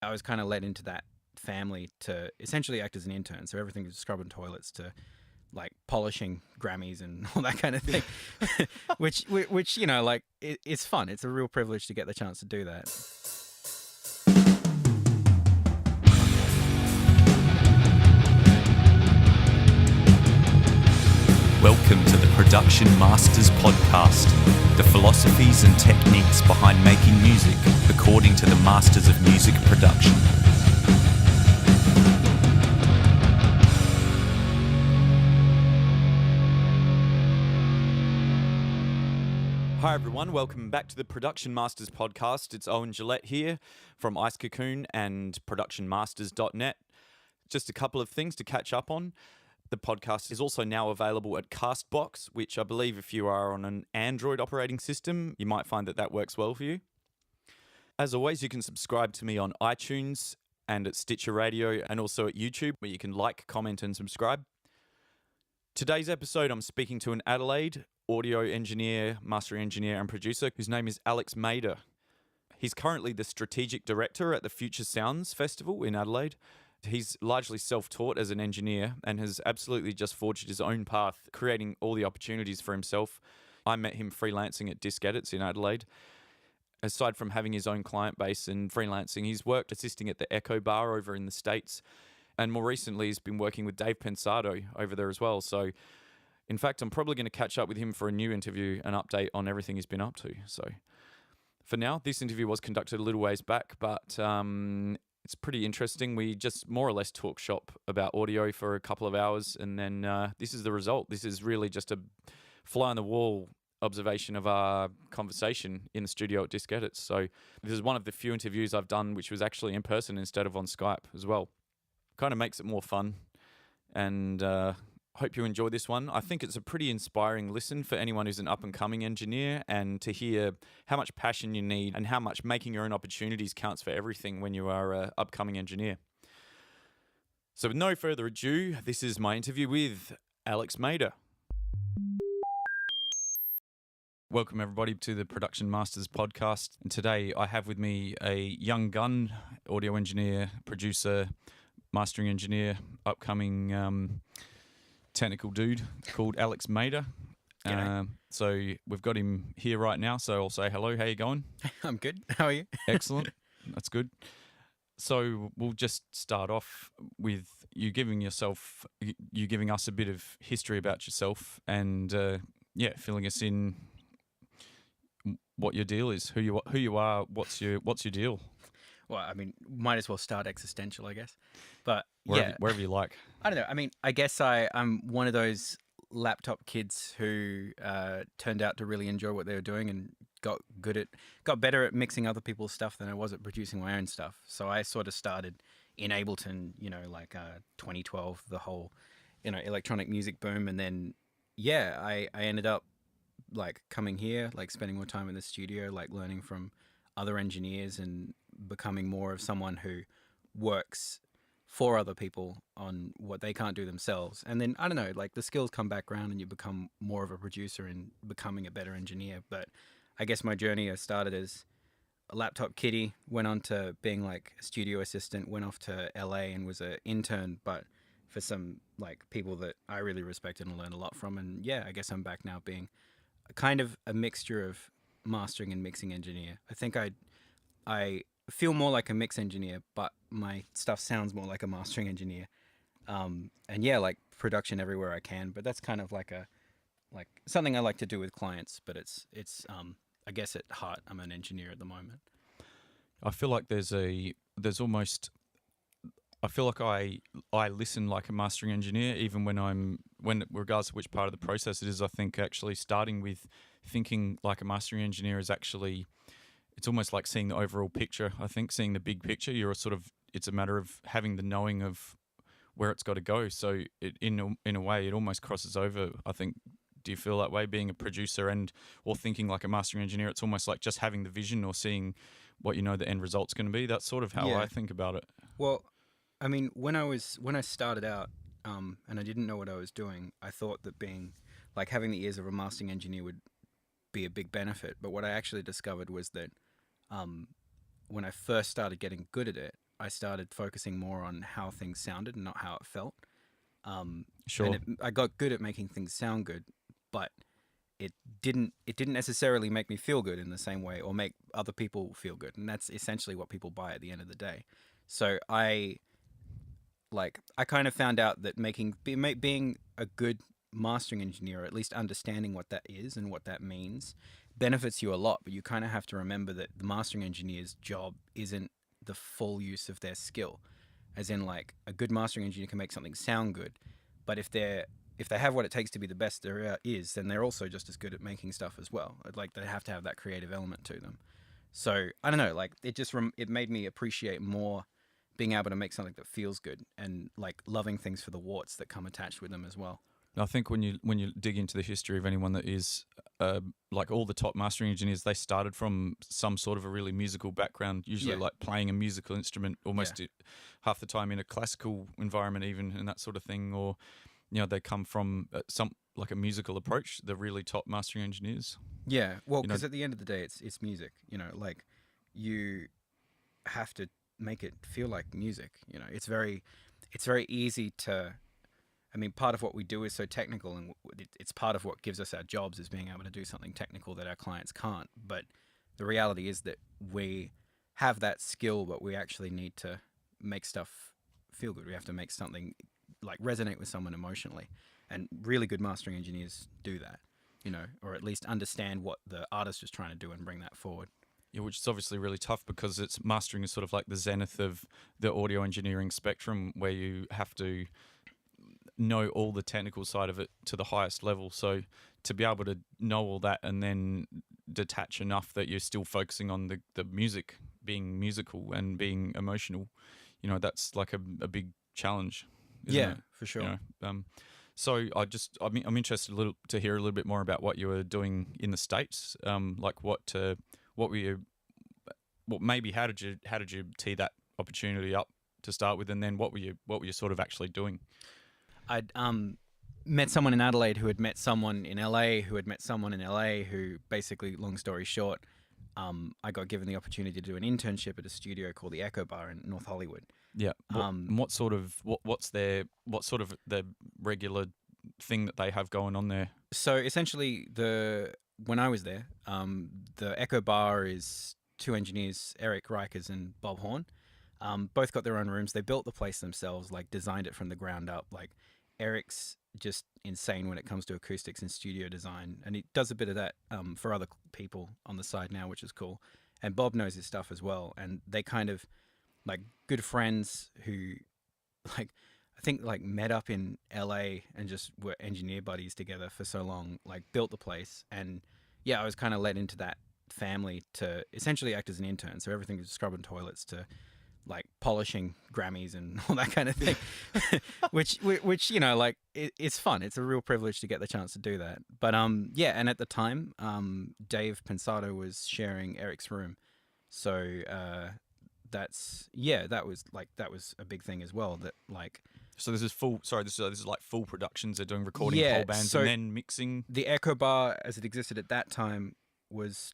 I was kind of led into that family to essentially act as an intern. So everything was scrubbing toilets to like polishing Grammys and all that kind of thing, which like it's fun. It's a real privilege to get the chance to do that. Welcome to the Production Masters podcast, the philosophies and techniques behind making music according to the masters of music production. Hi everyone, welcome back to the Production Masters podcast. It's Owen Gillett here from Ice Cocoon and productionmasters.net. Just a couple of things to catch up on. The podcast is also now available at Castbox, which I believe if you are on an Android operating system, you might find that works well for you. As always, you can subscribe to me on iTunes and at Stitcher Radio and also at YouTube, where you can like, comment and subscribe. Today's episode, I'm speaking to an Adelaide audio engineer, mastering engineer and producer whose name is Alex Mader. He's currently the strategic director at the Future Sounds Festival in Adelaide. He's largely self-taught as an engineer and has absolutely just forged his own path, creating all the opportunities for himself. I met him freelancing at Disc Edits in Adelaide. Aside from having his own client base and freelancing, he's worked assisting at the Echo Bar over in the States. And more recently, he's been working with Dave Pensado over there as well. So, in fact, I'm probably going to catch up with him for a new interview and update on everything he's been up to. So, for now, this interview was conducted a little ways back, but it's pretty interesting. We just more or less talk shop about audio for a couple of hours, and then this is the result. This is really just a fly-on-the-wall observation of our conversation in the studio at Disc Edits. So this is one of the few interviews I've done which was actually in person instead of on Skype as well. Kind of makes it more fun, and hope you enjoy this one. I think it's a pretty inspiring listen for anyone who's an up-and-coming engineer, and to hear how much passion you need and how much making your own opportunities counts for everything when you are an upcoming engineer. So with no further ado, this is my interview with Alex Mader. Welcome everybody to the Production Masters podcast. And today I have with me a young gun, audio engineer, producer, mastering engineer, upcoming technical dude called Alex Mader. So we've got him here right now, so I'll say hello. How you going? I'm good. How are you? Excellent. That's good. So we'll just start off with you giving us a bit of history about yourself, and filling us in what your deal is, who you are, what's your deal. Well, I mean, might as well start existential, I guess. But wherever you like. I don't know. I mean, I guess I'm one of those laptop kids who turned out to really enjoy what they were doing and got better at mixing other people's stuff than I was at producing my own stuff. So I sort of started in Ableton, 2012, the whole, electronic music boom. And then, I ended up like coming here, like spending more time in the studio, like learning from other engineers and becoming more of someone who works for other people on what they can't do themselves. And then, I don't know, like the skills come back around and you become more of a producer and becoming a better engineer. But I guess my journey, I started as a laptop kiddie, went on to being like a studio assistant, went off to LA and was an intern, but for some like people that I really respected and learned a lot from. And I guess I'm back now being kind of a mixture of mastering and mixing engineer. I think I feel more like a mix engineer, but my stuff sounds more like a mastering engineer. Like production everywhere I can. But that's kind of like something I like to do with clients. But it's I guess at heart I'm an engineer at the moment. I feel like I feel like I listen like a mastering engineer, even when regardless of which part of the process it is. I think actually starting with thinking like a mastering engineer is actually, it's almost like seeing the overall picture. I think seeing the big picture, it's a matter of having the knowing of where it's got to go. So in a way, it almost crosses over. I think. Do you feel that way, being a producer or thinking like a mastering engineer? It's almost like just having the vision or seeing what the end result's going to be. That's sort of how I think about it. Well, I mean, when I started out, and I didn't know what I was doing, I thought that having the ears of a mastering engineer would be a big benefit. But what I actually discovered was that when I first started getting good at it, I started focusing more on how things sounded and not how it felt. Sure. And I got good at making things sound good, but it didn't necessarily make me feel good in the same way or make other people feel good. And that's essentially what people buy at the end of the day. So I kind of found out that being a good mastering engineer, or at least understanding what that is and what that means, benefits you a lot. But you kind of have to remember that the mastering engineer's job isn't the full use of their skill. As in, like, a good mastering engineer can make something sound good, but if they have what it takes to be the best there is, then they're also just as good at making stuff as well. Like, they have to have that creative element to them. So I don't know, like, it made me appreciate more being able to make something that feels good, and like loving things for the warts that come attached with them as well. I think when you dig into the history of anyone that is like all the top mastering engineers, they started from some sort of a really musical background, usually like playing a musical instrument almost half the time in a classical environment even, and that sort of thing. Or, they come from some like a musical approach, the really top mastering engineers. Yeah, well, because at the end of the day, it's music, like you have to make it feel like music. It's very easy to, I mean, part of what we do is so technical, and it's part of what gives us our jobs, is being able to do something technical that our clients can't. But the reality is that we have that skill, but we actually need to make stuff feel good. We have to make something like resonate with someone emotionally. And really good mastering engineers do that, or at least understand what the artist is trying to do and bring that forward. Yeah, which is obviously really tough because mastering is sort of like the zenith of the audio engineering spectrum, where you have to know all the technical side of it to the highest level. So to be able to know all that and then detach enough that you're still focusing on the music being musical and being emotional, that's like a big challenge. Isn't it? For sure. So I'm interested to hear a little bit more about what you were doing in the States. Like how did you tee that opportunity up to start with, and then what were you sort of actually doing? I'd met someone in Adelaide who had met someone in LA who had met someone in LA who basically, long story short, I got given the opportunity to do an internship at a studio called the Echo Bar in North Hollywood. Yeah. What's the regular thing that they have going on there? So essentially, when I was there, the Echo Bar is two engineers, Eric Rikers and Bob Horn. Both got their own rooms. They built the place themselves, like designed it from the ground up. Like, Eric's just insane when it comes to acoustics and studio design, and he does a bit of that for other people on the side now, which is cool. And Bob knows his stuff as well, and they kind of like good friends who, like, I think like met up in LA and just were engineer buddies together for so long, like built the place. And I was kind of led into that family to essentially act as an intern. So everything was scrubbing toilets to like polishing Grammys and all that kind of thing, which like it's fun. It's a real privilege to get the chance to do that. But and at the time, Dave Pensato was sharing Eric's room, so that was a big thing as well. That like. So this is full. Sorry, this is like full productions. They're doing recording whole bands and then mixing. The Echo Bar, as it existed at that time, was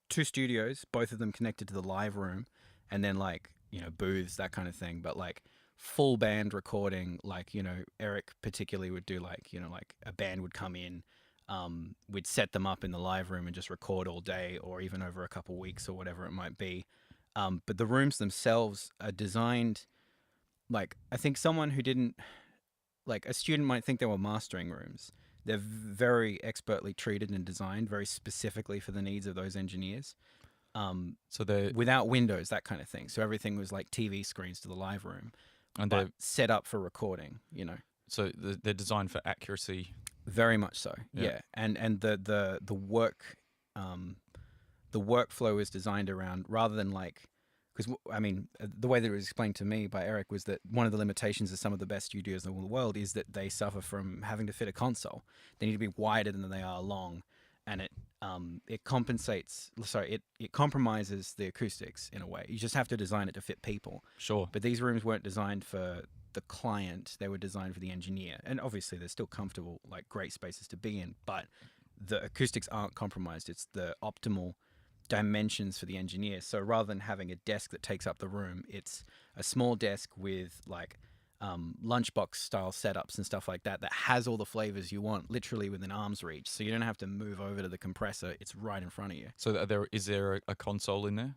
two studios, both of them connected to the live room, and then like booths, that kind of thing. But like full band recording, like Eric particularly would do like like a band would come in, we'd set them up in the live room and just record all day, or even over a couple weeks or whatever it might be. But the rooms themselves are designed. Like, I think someone who didn't, like a student might think they were mastering rooms. They're very expertly treated and designed very specifically for the needs of those engineers. So they're without windows, that kind of thing. So everything was like TV screens to the live room, and they're set up for recording. So they're designed for accuracy. Very much so. Yeah. And the work, the workflow is designed around, rather than like. Because, I mean, the way that it was explained to me by Eric was that one of the limitations of some of the best studios in the world is that they suffer from having to fit a console. They need to be wider than they are long, and it compensates. Sorry, it compromises the acoustics in a way. You just have to design it to fit people. Sure. But these rooms weren't designed for the client; they were designed for the engineer. And obviously, they're still comfortable, like great spaces to be in. But the acoustics aren't compromised. It's the optimal dimensions for the engineer. So rather than having a desk that takes up the room, it's a small desk with like lunchbox style setups and stuff like that has all the flavors you want literally within arm's reach. So you don't have to move over to the compressor. It's right in front of you. So is there a console in there?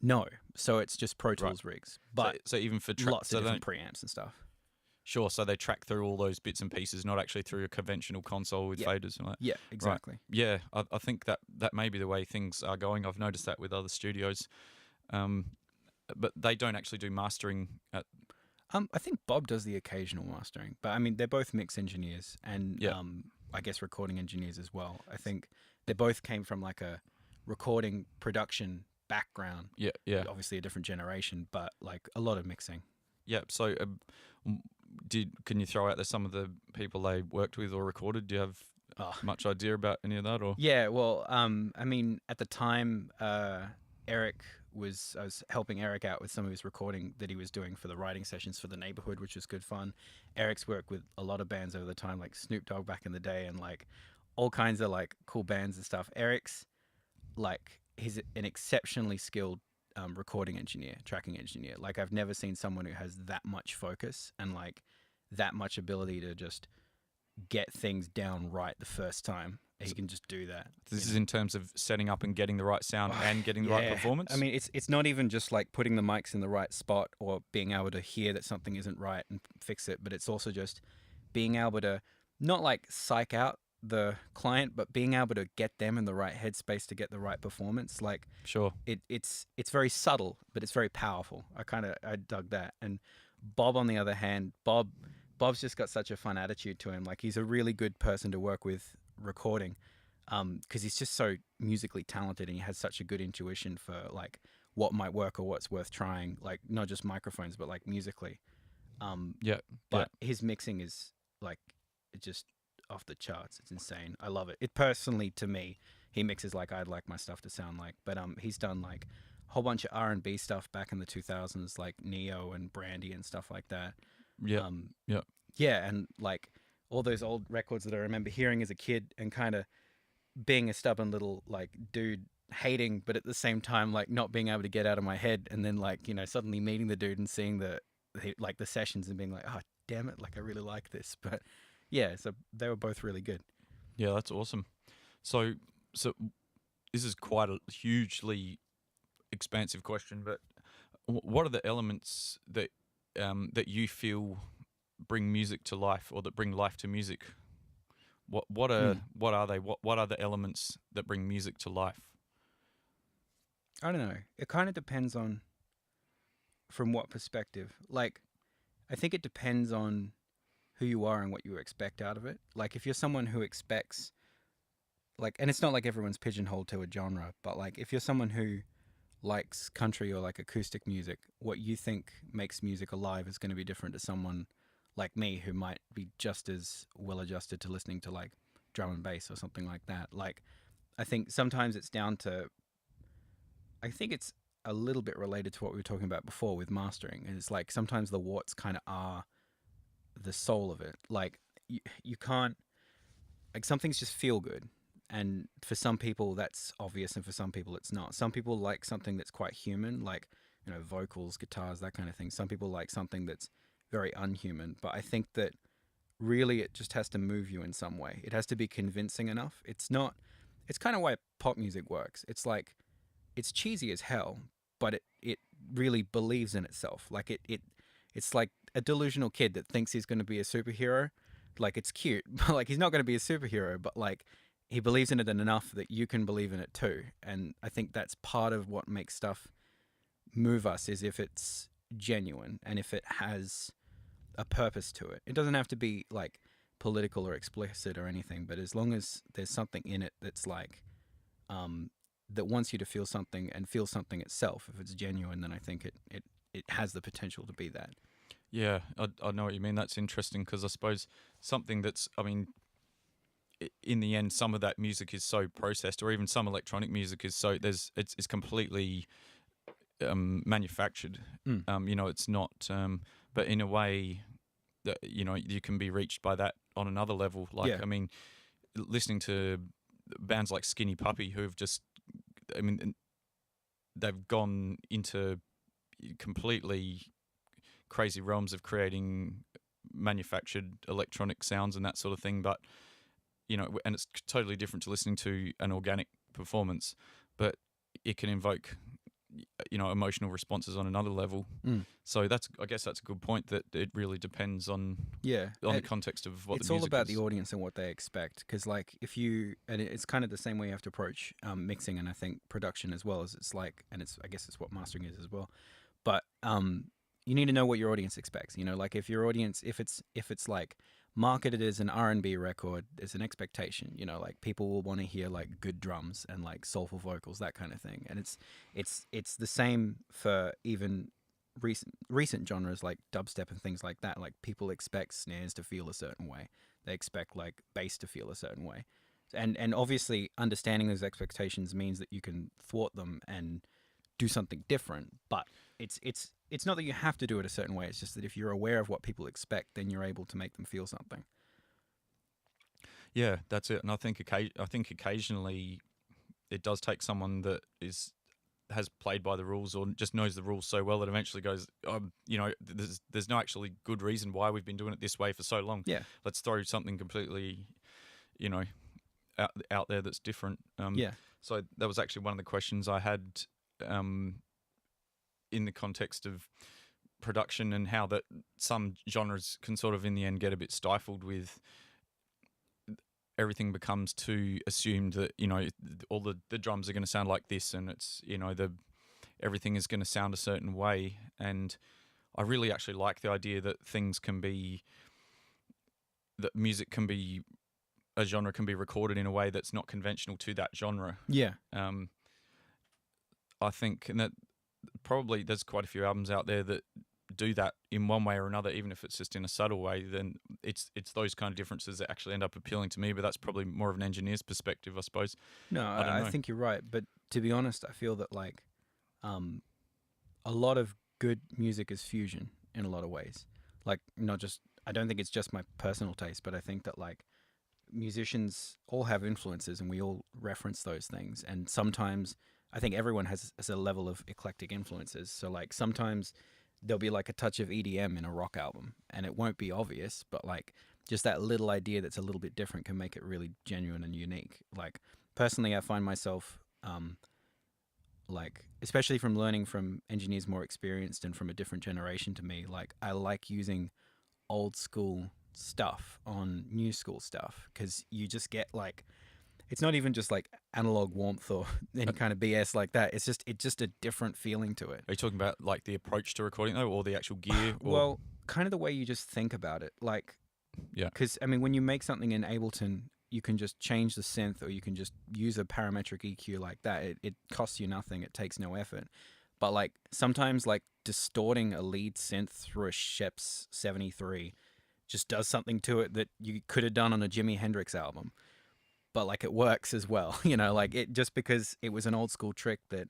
No. So it's just Pro Tools rigs. But so even for lots of different preamps and stuff. Sure, so they track through all those bits and pieces, not actually through a conventional console with faders and that. Yeah, exactly. Right. Yeah, I think that may be the way things are going. I've noticed that with other studios, but they don't actually do mastering. I think Bob does the occasional mastering, but I mean they're both mix engineers and I guess recording engineers as well. I think they both came from like a recording production background. Yeah. Obviously a different generation, but like a lot of mixing. Yeah. So. Can you throw out there some of the people they worked with or recorded? Do you have much idea about any of that? Or yeah, well, I mean, at the time, I was helping Eric out with some of his recording that he was doing for the writing sessions for the neighborhood, which was good fun. Eric's worked with a lot of bands over the time, like Snoop Dogg back in the day, and like all kinds of like cool bands and stuff. Eric's like he's an exceptionally skilled recording engineer, tracking engineer. Like I've never seen someone who has that much focus and like that much ability to just get things down right the first time. He can just do that. This is in terms of setting up and getting the right sound and getting the right performance? I mean, it's not even just like putting the mics in the right spot or being able to hear that something isn't right and fix it, but it's also just being able to not like psych out the client, but being able to get them in the right headspace to get the right performance. Like, sure, it's very subtle, but it's very powerful. I dug that. And Bob, on the other hand, Bob's just got such a fun attitude to him. Like he's a really good person to work with recording, because he's just so musically talented and he has such a good intuition for like what might work or what's worth trying. Like not just microphones, but like musically. But his mixing is like just off the charts. It's insane. I love it. Personally, to me, he mixes like I'd like my stuff to sound like. But he's done like a whole bunch of R&B stuff back in the 2000s, like Neo and Brandy and stuff like that. And like all those old records that I remember hearing as a kid and kind of being a stubborn little like dude, hating, but at the same time like not being able to get out of my head, and then like, you know, suddenly meeting the dude and seeing the sessions and being like, oh damn it, like I really like this. But yeah, so they were both really good. Yeah, that's awesome. So this is quite a hugely expansive question, but what are the elements that that you feel bring music to life, or that bring life to music? What are they? What are the elements that bring music to life? I don't know. It kind of depends on from what perspective. Like, I think it depends on who you are and what you expect out of it. Like, if you're someone who expects, like, and it's not like everyone's pigeonholed to a genre, but like, if you're someone who likes country or like acoustic music, what you think makes music alive is going to be different to someone like me who might be just as well adjusted to listening to like drum and bass or something like that. Like, I think sometimes it's down to, I think it's a little bit related to what we were talking about before with mastering. And it's like sometimes the warts kind of are the soul of it. Like you can't, like some things just feel good. And for some people that's obvious, and for some people it's not. Some people like something that's quite human, like, you know, vocals, guitars, that kind of thing. Some people like something that's very unhuman. But I think that really it just has to move you in some way. It has to be convincing enough. It's kind of why pop music works. It's like, it's cheesy as hell, but it really believes in itself. Like it's like a delusional kid that thinks he's going to be a superhero. Like, it's cute, but like he's not going to be a superhero, but like he believes in it enough that you can believe in it too. And I think that's part of what makes stuff move us, is if it's genuine and if it has a purpose to it. It doesn't have to be like political or explicit or anything, but as long as there's something in it that's like that wants you to feel something and feel something itself, if it's genuine, then I think it has the potential to be that. Yeah, I know what you mean. That's interesting, because I suppose something that's, I mean, in the end, some of that music is so processed, or even some electronic music is so, it's completely manufactured. You know, it's not, but in a way that, you know, you can be reached by that on another level. Like, Yeah. I mean, listening to bands like Skinny Puppy, who've just, I mean, they've gone into completely crazy realms of creating manufactured electronic sounds and that sort of thing. But and it's totally different to listening to an organic performance, but it can invoke emotional responses on another level. So I guess that's a good point, that it really depends on the context of what the music is. It's all about the audience and what they expect, because like it's kind of the same way you have to approach mixing, and I think production as well, as I guess it's what mastering is as well. But you need to know what your audience expects. Like if your audience, if it's like marketed as an R&B record, there's an expectation. Like people will want to hear like good drums and like soulful vocals, that kind of thing. And it's the same for even recent genres like dubstep and things like that. Like people expect snares to feel a certain way. They expect like bass to feel a certain way. And obviously understanding those expectations means that you can thwart them and do something different. But it's not that you have to do it a certain way. It's just that if you're aware of what people expect, then you're able to make them feel something. Yeah, that's it. And I think occasionally it does take someone that has played by the rules or just knows the rules so well that eventually goes, there's no actually good reason why we've been doing it this way for so long. Yeah. Let's throw something completely, out there that's different. So that was actually one of the questions I had in the context of production, and how that some genres can sort of in the end get a bit stifled with everything becomes too assumed that all the drums are going to sound like this, and it's everything is going to sound a certain way. And I really actually like the idea that music can be, a genre can be recorded in a way that's not conventional to that genre. Yeah. I think, and that probably there's quite a few albums out there that do that in one way or another, even if it's just in a subtle way. Then it's those kind of differences that actually end up appealing to me. But that's probably more of an engineer's perspective, I suppose. No, I think you're right. But to be honest, I feel that like a lot of good music is fusion in a lot of ways. Like I don't think it's just my personal taste, but I think that like musicians all have influences and we all reference those things. And sometimes I think everyone has a level of eclectic influences. So like sometimes there'll be like a touch of EDM in a rock album and it won't be obvious, but like just that little idea that's a little bit different can make it really genuine and unique. Like personally, I find myself like, especially from learning from engineers more experienced and from a different generation to me, like I like using old school stuff on new school stuff, because you just get like, it's not even just like analog warmth or any kind of BS like that. It's just a different feeling to it. Are you talking about like the approach to recording though, or the actual gear? Or? Well, kind of the way you just think about it. Like, yeah. Because I mean, when you make something in Ableton, you can just change the synth, or you can just use a parametric EQ like that. It costs you nothing. It takes no effort. But like sometimes like distorting a lead synth through a Sheps 73 just does something to it that you could have done on a Jimi Hendrix album. But like it works as well, like it, just because it was an old school trick that,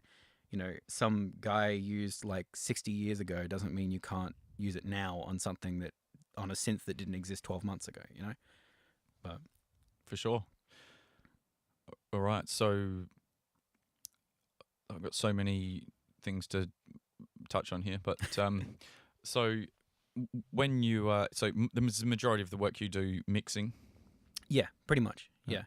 some guy used like 60 years ago doesn't mean you can't use it now on something on a synth that didn't exist 12 months ago, But for sure. All right. So I've got so many things to touch on here, but so when you, the majority of the work you do mixing. Yeah, pretty much. Yeah.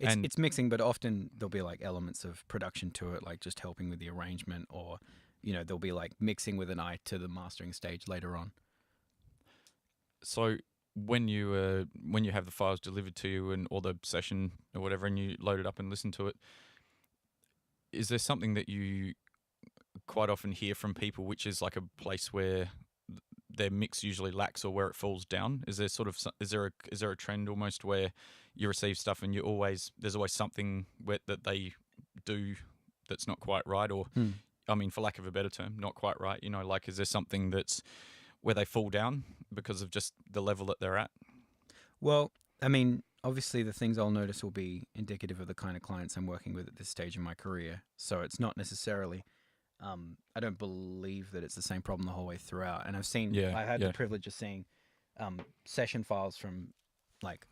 It's mixing, but often there'll be like elements of production to it, like just helping with the arrangement, or, there'll be like mixing with an eye to the mastering stage later on. So when you have the files delivered to you or the session or whatever, and you load it up and listen to it, is there something that you quite often hear from people, which is like a place where their mix usually lacks, or where it falls down? Is there a trend almost where you receive stuff and there's always something that they do that's not quite right, or I mean, for lack of a better term, not quite right? Like, is there something that's where they fall down because of just the level that they're at? Well, I mean, obviously the things I'll notice will be indicative of the kind of clients I'm working with at this stage in my career. So it's not necessarily, I don't believe that it's the same problem the whole way throughout. And I've seen, I had the privilege of seeing session files from like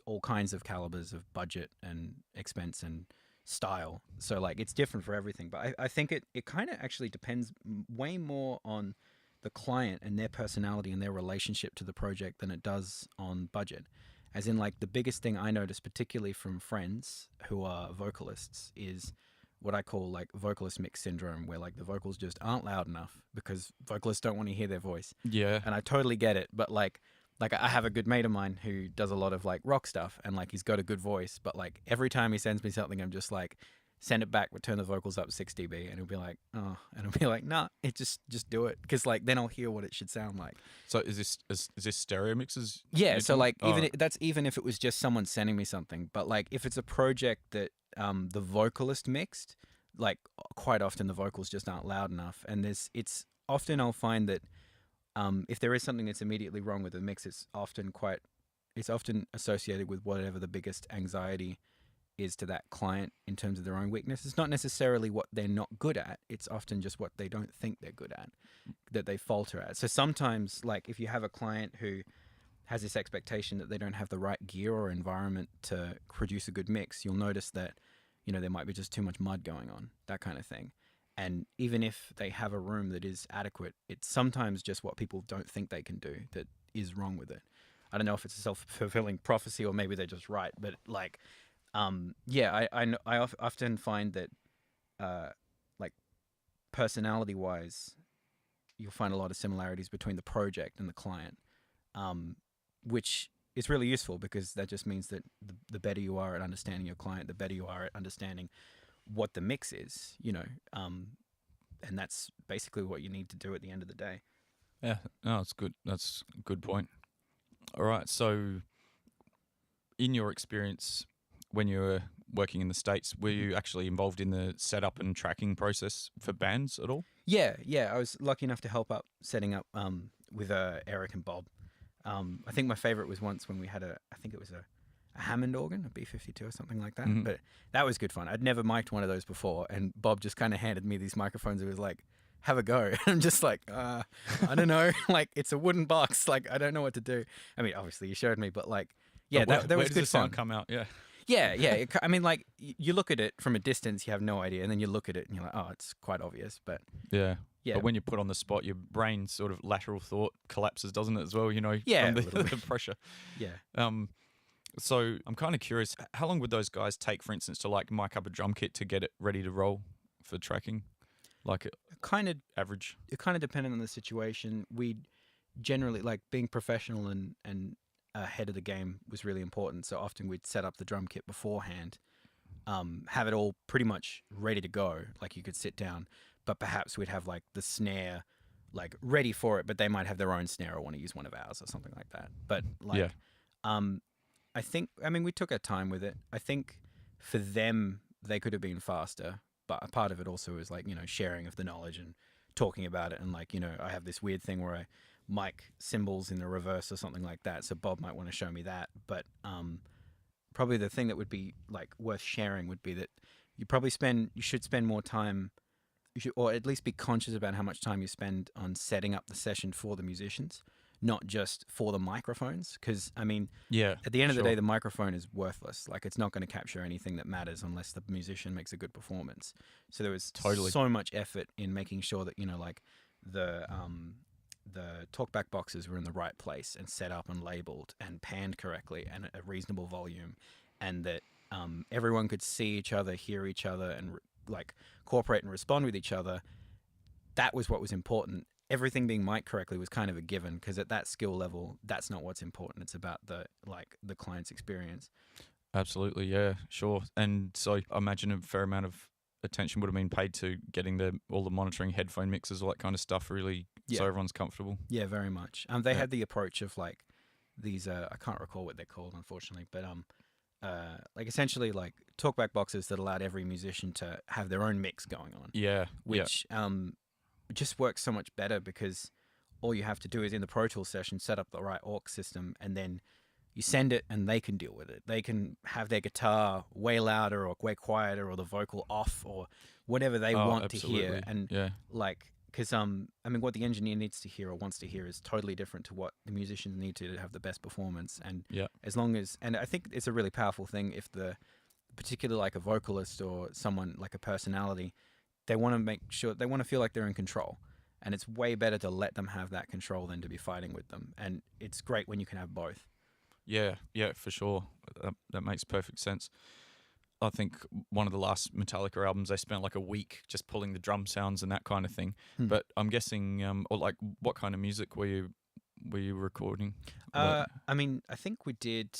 all kinds of calibers of budget and expense and style. So like it's different for everything. But I think it kind of actually depends way more on the client and their personality and their relationship to the project than it does on budget. As in, like, the biggest thing I notice, particularly from friends who are vocalists, is what I call like vocalist mix syndrome, where like the vocals just aren't loud enough because vocalists don't want to hear their voice. Yeah. And I totally get it, but like I have a good mate of mine who does a lot of like rock stuff, and like he's got a good voice, but like every time he sends me something, I'm just like, send it back, but turn the vocals up 6 dB, and he'll be like, oh, and I'll be like, nah, it just do it, because like then I'll hear what it should sound like. So is this stereo mixes? Yeah, so like Oh. that's even if it was just someone sending me something, but like if it's a project that the vocalist mixed, like quite often the vocals just aren't loud enough, and it's often I'll find that if there is something that's immediately wrong with the mix, it's often associated with whatever the biggest anxiety is to that client in terms of their own weakness. It's not necessarily what they're not good at. It's often just what they don't think they're good at, that they falter at. So sometimes, like if you have a client who has this expectation that they don't have the right gear or environment to produce a good mix, you'll notice that, you know, there might be just too much mud going on, that kind of thing. And even if they have a room that is adequate, it's sometimes just what people don't think they can do that is wrong with it. I don't know if it's a self-fulfilling prophecy or maybe they're just right, but like, yeah, I often find that, like, personality-wise, you'll find a lot of similarities between the project and the client, which is really useful because that just means that the better you are at understanding your client, the better you are at understanding what the mix is, you know, and that's basically what you need to do at the end of the day. Yeah, no, that's good. That's a good point. All right, so in your experience, when you were working in the States, were you actually involved in the setup and tracking process for bands at all? Yeah, I was lucky enough to help up setting up with Eric and Bob. I think my favorite was once when we had I think it was a Hammond organ, a B52 or something like that. Mhm. But that was good fun. I'd never mic'd one of those before, and Bob just kind of handed me these microphones. It was like, have a go. I'm just like, I don't know. Like, it's a wooden box. Like, I don't know what to do. I mean, obviously you showed me, but like, yeah, But that where was does good the sound fun. come out? Yeah. Yeah. I mean, like, you look at it from a distance, you have no idea, and then you look at it and you're like, oh, it's quite obvious. But Yeah. yeah, But when you're put on the spot, your brain sort of lateral thought collapses, doesn't it, as well, you know, Yeah, from a little the pressure. yeah. So I'm kind of curious, how long would those guys take, for instance, to like mic up a drum kit to get it ready to roll for tracking? Like Kind of average? it kind of depended on the situation. We generally, like, being professional and ahead of the game was really important. So often we'd set up the drum kit beforehand, have it all pretty much ready to go. Like you could sit down, but perhaps we'd have like the snare like ready for it, but they might have their own snare or want to use one of ours or something like that. But like, Yeah. I mean, we took our time with it. I think for them, they could have been faster, but a part of it also is like, you know, sharing of the knowledge and talking about it. And like, you know, I have this weird thing where I mic cymbals in the reverse or something like that. So Bob might want to show me that. But probably the thing that would be like worth sharing would be that you should spend more time, or at least be conscious about how much time you spend on setting up the session for the musicians, not just for the microphones. Because, I mean, Yeah. at the end of the sure. day, the microphone is worthless. Like, it's not going to capture anything that matters unless the musician makes a good performance. So there was Totally. so much effort in making sure that, you know, like the talkback boxes were in the right place and set up and labeled and panned correctly and at a reasonable volume, and that everyone could see each other, hear each other, and like cooperate and respond with each other. That was what was important. Everything being mic'd correctly was kind of a given, because at that skill level, that's not what's important. It's about the client's experience. Absolutely, yeah, sure. And so I imagine a fair amount of attention would have been paid to getting all the monitoring, headphone mixes, all that kind of stuff, really, so Yeah. everyone's comfortable. Yeah, very much. They Yeah. had the approach of like these. I can't recall what they're called, unfortunately, but like essentially like talkback boxes that allowed every musician to have their own mix going on, Yeah, which just works so much better, because all you have to do is in the Pro Tools session set up the right aux system, and then you send it and they can deal with it. They can have their guitar way louder or way quieter, or the vocal off, or whatever they want to hear. absolutely. And Yeah, like, because I mean, what the engineer needs to hear or wants to hear is totally different to what the musicians need to have the best performance. And yeah, as long as, and I think it's a really powerful thing if the particularly like a vocalist or someone like a personality, they want to make sure they want to feel like they're in control. And it's way better to let them have that control than to be fighting with them. And it's great when you can have both. Yeah, for sure. That makes perfect sense. I think one of the last Metallica albums, they spent like a week just pulling the drum sounds and that kind of thing. But I'm guessing, or like, what kind of music were you recording? I mean, I think we did.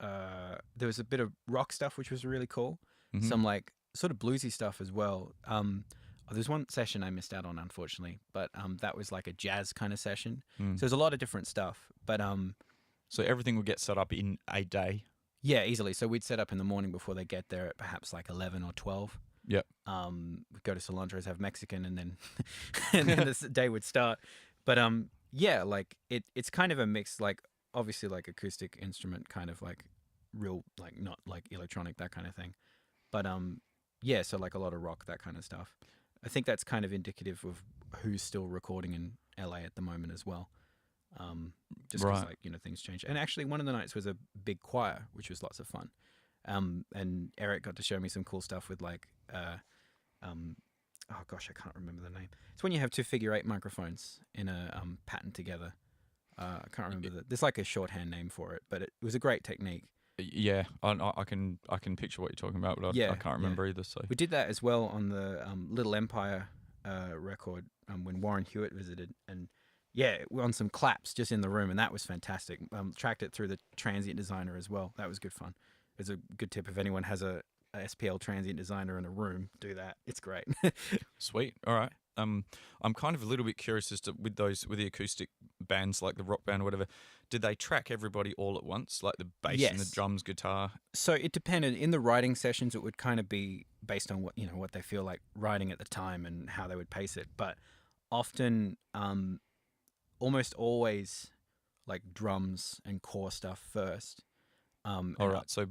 There was a bit of rock stuff which was really cool. Mm-hmm. Some like sort of bluesy stuff as well. There's one session I missed out on, unfortunately, but that was like a jazz kind of session. So there's a lot of different stuff. But so everything would get set up in a day. Yeah, easily. So we'd set up in the morning before they get there at perhaps like 11 or 12. Yep. We'd go to Cilantros, have Mexican, and then and then the day would start. But yeah, like it's kind of a mix, like obviously like acoustic instrument, kind of like real, like not like electronic, that kind of thing. But yeah, so like a lot of rock, that kind of stuff. I think that's kind of indicative of who's still recording in LA at the moment as well. Just because like, you know, things change. And actually one of the nights was a big choir, which was lots of fun. And Eric got to show me some cool stuff with like, oh gosh, I can't remember the name. It's when you have 2 figure-8 microphones in a pattern together. I can't remember there's like a shorthand name for it, but it was a great technique. Yeah, I can picture what you're talking about, but I can't remember either. So we did that as well on the Little Empire record when Warren Hewitt visited, and yeah, on some claps just in the room, and that was fantastic. Tracked it through the transient designer as well. That was good fun. It's a good tip if anyone has a SPL transient designer in a room, do that. It's great. Sweet. All right. I'm kind of a little bit curious as to with the acoustic bands like the rock band or whatever, did they track everybody all at once, like the bass and the drums, guitar? So it depended. In the writing sessions, it would kind of be based on what they feel like writing at the time and how they would pace it. But often, almost always, like drums and core stuff first. All right. So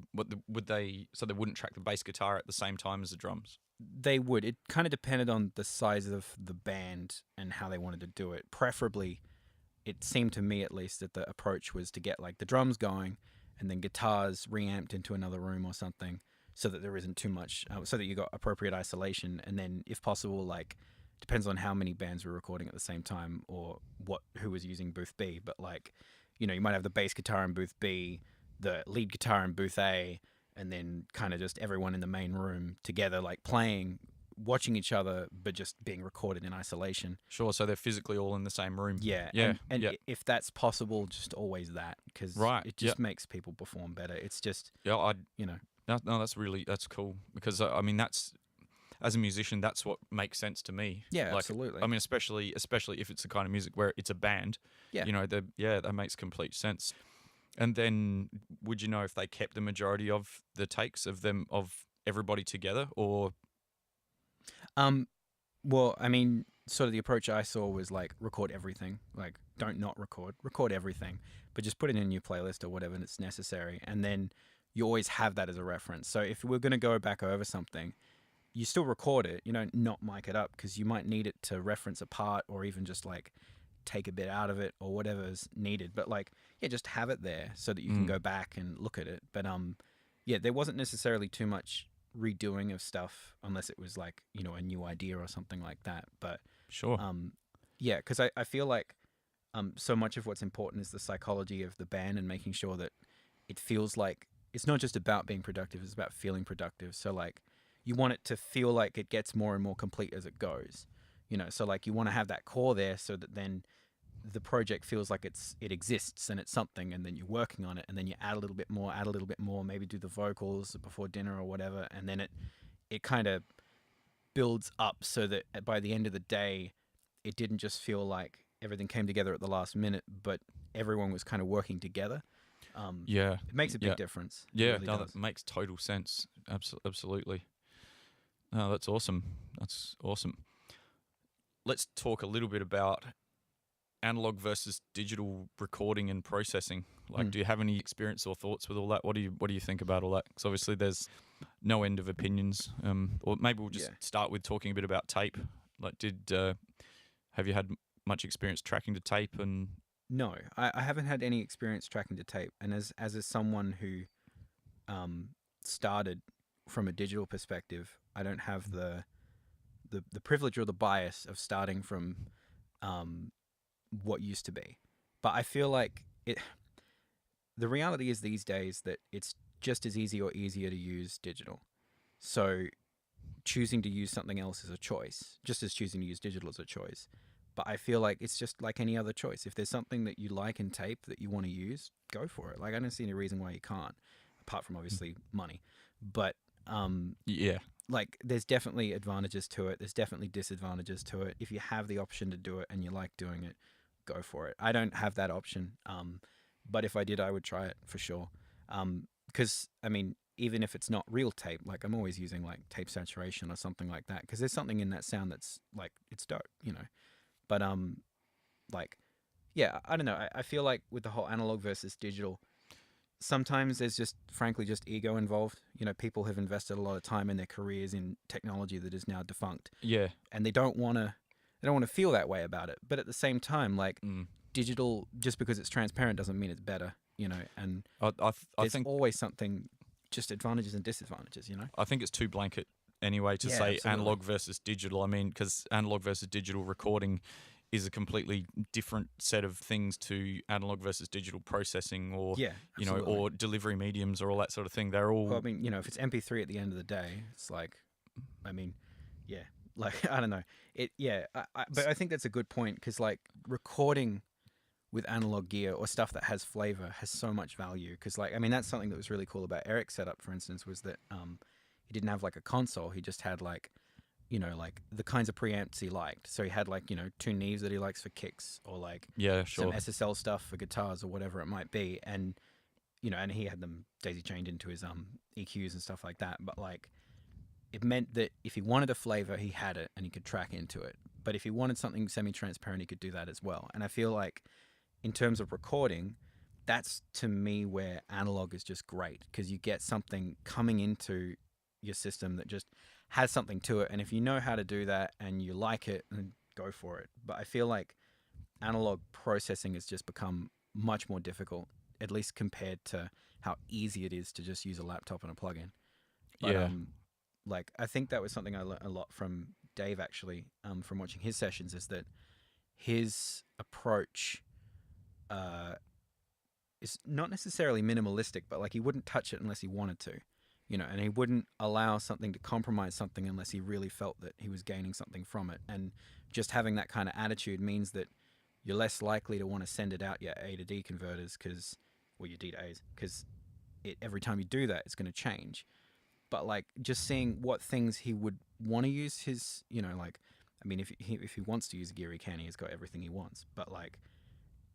So they wouldn't track the bass guitar at the same time as the drums? They would. It kind of depended on the size of the band and how they wanted to do it. Preferably, it seemed to me at least that the approach was to get like the drums going and then guitars reamped into another room or something, so that there isn't too much, so that you got appropriate isolation. And then if possible, like, depends on how many bands were recording at the same time or who was using booth B. But like, you know, you might have the bass guitar in booth B, the lead guitar in booth A, and then kind of just everyone in the main room together, like playing, watching each other, but just being recorded in isolation. Sure, so they're physically all in the same room. Yeah. And if that's possible, just always that, because it just makes people perform better. It's just, No, that's cool, because I mean, that's, as a musician, that's what makes sense to me. Yeah, like, absolutely. I mean, especially if it's the kind of music where it's a band. Yeah. You know, that makes complete sense. And then, would you know if they kept the majority of the takes of everybody together, or? Well, I mean, sort of the approach I saw was like record everything. Like, don't not record everything, but just put it in a new playlist or whatever that's necessary, and then you always have that as a reference. So if we're going to go back over something, you still record it. You don't not mic it up, because you might need it to reference a part, or even just like take a bit out of it or whatever's needed. But like, yeah, just have it there so that you can go back and look at it. But yeah, there wasn't necessarily too much redoing of stuff unless it was like, you know, a new idea or something like that. But sure, yeah, because I feel like so much of what's important is the psychology of the band and making sure that it feels like it's not just about being productive, it's about feeling productive. So like, you want it to feel like it gets more and more complete as it goes. You know, so like you want to have that core there so that then the project feels like it exists and it's something, and then you're working on it, and then you add a little bit more, maybe do the vocals before dinner or whatever, and then it kind of builds up so that by the end of the day, it didn't just feel like everything came together at the last minute, but everyone was kind of working together. It makes a big difference. Yeah, really that makes total sense. Absolutely. No, that's awesome. Let's talk a little bit about analog versus digital recording and processing. Like, do you have any experience or thoughts with all that? What do you think about all that? Because obviously there's no end of opinions. Or maybe we'll just start with talking a bit about tape. Like, have you had much experience tracking to tape? And no, I haven't had any experience tracking to tape. And as someone who started from a digital perspective, I don't have the privilege or the bias of starting from what used to be. But I feel like the reality is these days that it's just as easy or easier to use digital. So choosing to use something else is a choice, just as choosing to use digital is a choice. But I feel like it's just like any other choice. If there's something that you like in tape that you want to use, go for it. Like, I don't see any reason why you can't, apart from obviously money. But Yeah. like, there's definitely advantages to it. There's definitely disadvantages to it. If you have the option to do it and you like doing it, go for it. I don't have that option. But if I did, I would try it for sure. Because, I mean, even if it's not real tape, like, I'm always using like tape saturation or something like that, because there's something in that sound that's like, it's dope, you know. But like, yeah, I don't know. I feel like with the whole analog versus digital, sometimes there's just frankly just ego involved. You know, people have invested a lot of time in their careers in technology that is now defunct. Yeah. And they don't want to feel that way about it. But at the same time, like, digital, just because it's transparent doesn't mean it's better, you know. And I there's think always something, just advantages and disadvantages, you know. I think it's too blanket anyway to Yeah, say absolutely. analog versus digital. I mean, because analog versus digital recording is a completely different set of things to analog versus digital processing, or Yeah, you know, absolutely. or delivery mediums, or all that sort of thing. They're all Well, I mean, you know, if it's MP3 at the end of the day, it's like, I mean, yeah, like, I don't know. But I think that's a good point, because like recording with analog gear or stuff that has flavor has so much value. Because like, I mean, that's something that was really cool about Eric's setup, for instance, was that he didn't have like a console. He just had like, you know, like the kinds of preamps he liked. So he had like, you know, two Neves that he likes for kicks, or like yeah, some sure, SSL stuff for guitars or whatever it might be. And, you know, and he had them daisy chained into his EQs and stuff like that. But like, it meant that if he wanted a flavor, he had it and he could track into it. But if he wanted something semi-transparent, he could do that as well. And I feel like in terms of recording, that's to me where analog is just great, because you get something coming into your system that just has something to it. And if you know how to do that and you like it, then go for it. But I feel like analog processing has just become much more difficult, at least compared to how easy it is to just use a laptop and a plugin. But yeah, like, I think that was something I learned a lot from Dave, actually, from watching his sessions, is that his approach is not necessarily minimalistic, but like, he wouldn't touch it unless he wanted to, you know, and he wouldn't allow something to compromise something unless he really felt that he was gaining something from it. And just having that kind of attitude means that you're less likely to want to send it out your A to D converters, or your D to A's, because every time you do that, it's going to change. But like, just seeing what things he would want to use his, you know, like, I mean, if he wants to use gear, he can. He's got everything he wants. But like,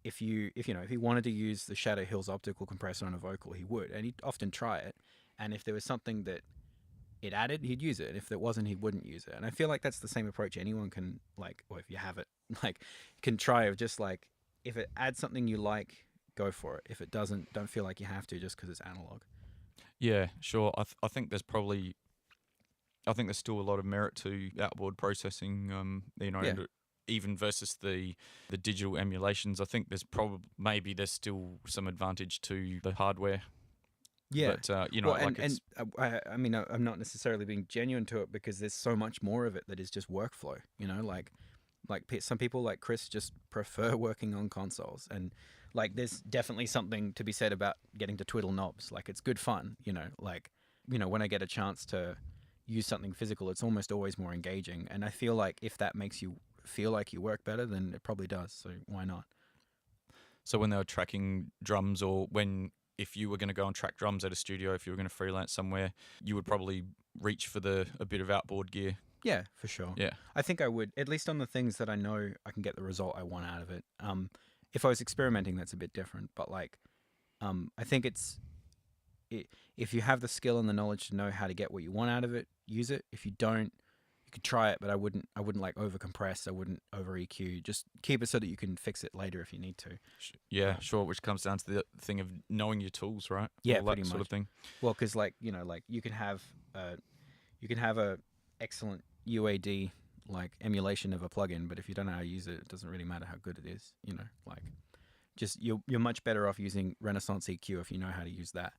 if he wanted to use the Shadow Hills optical compressor on a vocal, he would, and he'd often try it. And if there was something that it added, he'd use it. And if there wasn't, he wouldn't use it. And I feel like that's the same approach anyone can, like, or if you have it, like, can try, of just like, if it adds something you like, go for it. If it doesn't, don't feel like you have to just because it's analog. yeah, sure. I think there's still a lot of merit to outboard processing. You know, Yeah. and even versus the digital emulations. I think there's still some advantage to the hardware. Yeah. But you know, Well, like it's I mean, I'm not necessarily being genuine to it, because there's so much more of it that is just workflow. You know, like some people like Chris just prefer working on consoles, and like, there's definitely something to be said about getting to twiddle knobs. Like, it's good fun. You know, like, you know, when I get a chance to use something physical, it's almost always more engaging. And I feel like if that makes you feel like you work better, then it probably does. So why not? so when they were tracking drums, or if you were going to go and track drums at a studio, if you were going to freelance somewhere, you would probably reach for a bit of outboard gear. Yeah, for sure. Yeah. I think I would, at least on the things that I know I can get the result I want out of it. If I was experimenting, that's a bit different. But like, I think if you have the skill and the knowledge to know how to get what you want out of it, use it. If you don't, you could try it, but I wouldn't like over compress. I wouldn't over EQ. Just keep it so that you can fix it later if you need to. Yeah, sure. Which comes down to the thing of knowing your tools, right? Yeah, all pretty that sort much. of thing. Well, because like, you know, like, you can have a excellent UAD like emulation of a plugin, but if you don't know how to use it, it doesn't really matter how good it is. You know, like, just you're much better off using Renaissance EQ if you know how to use that.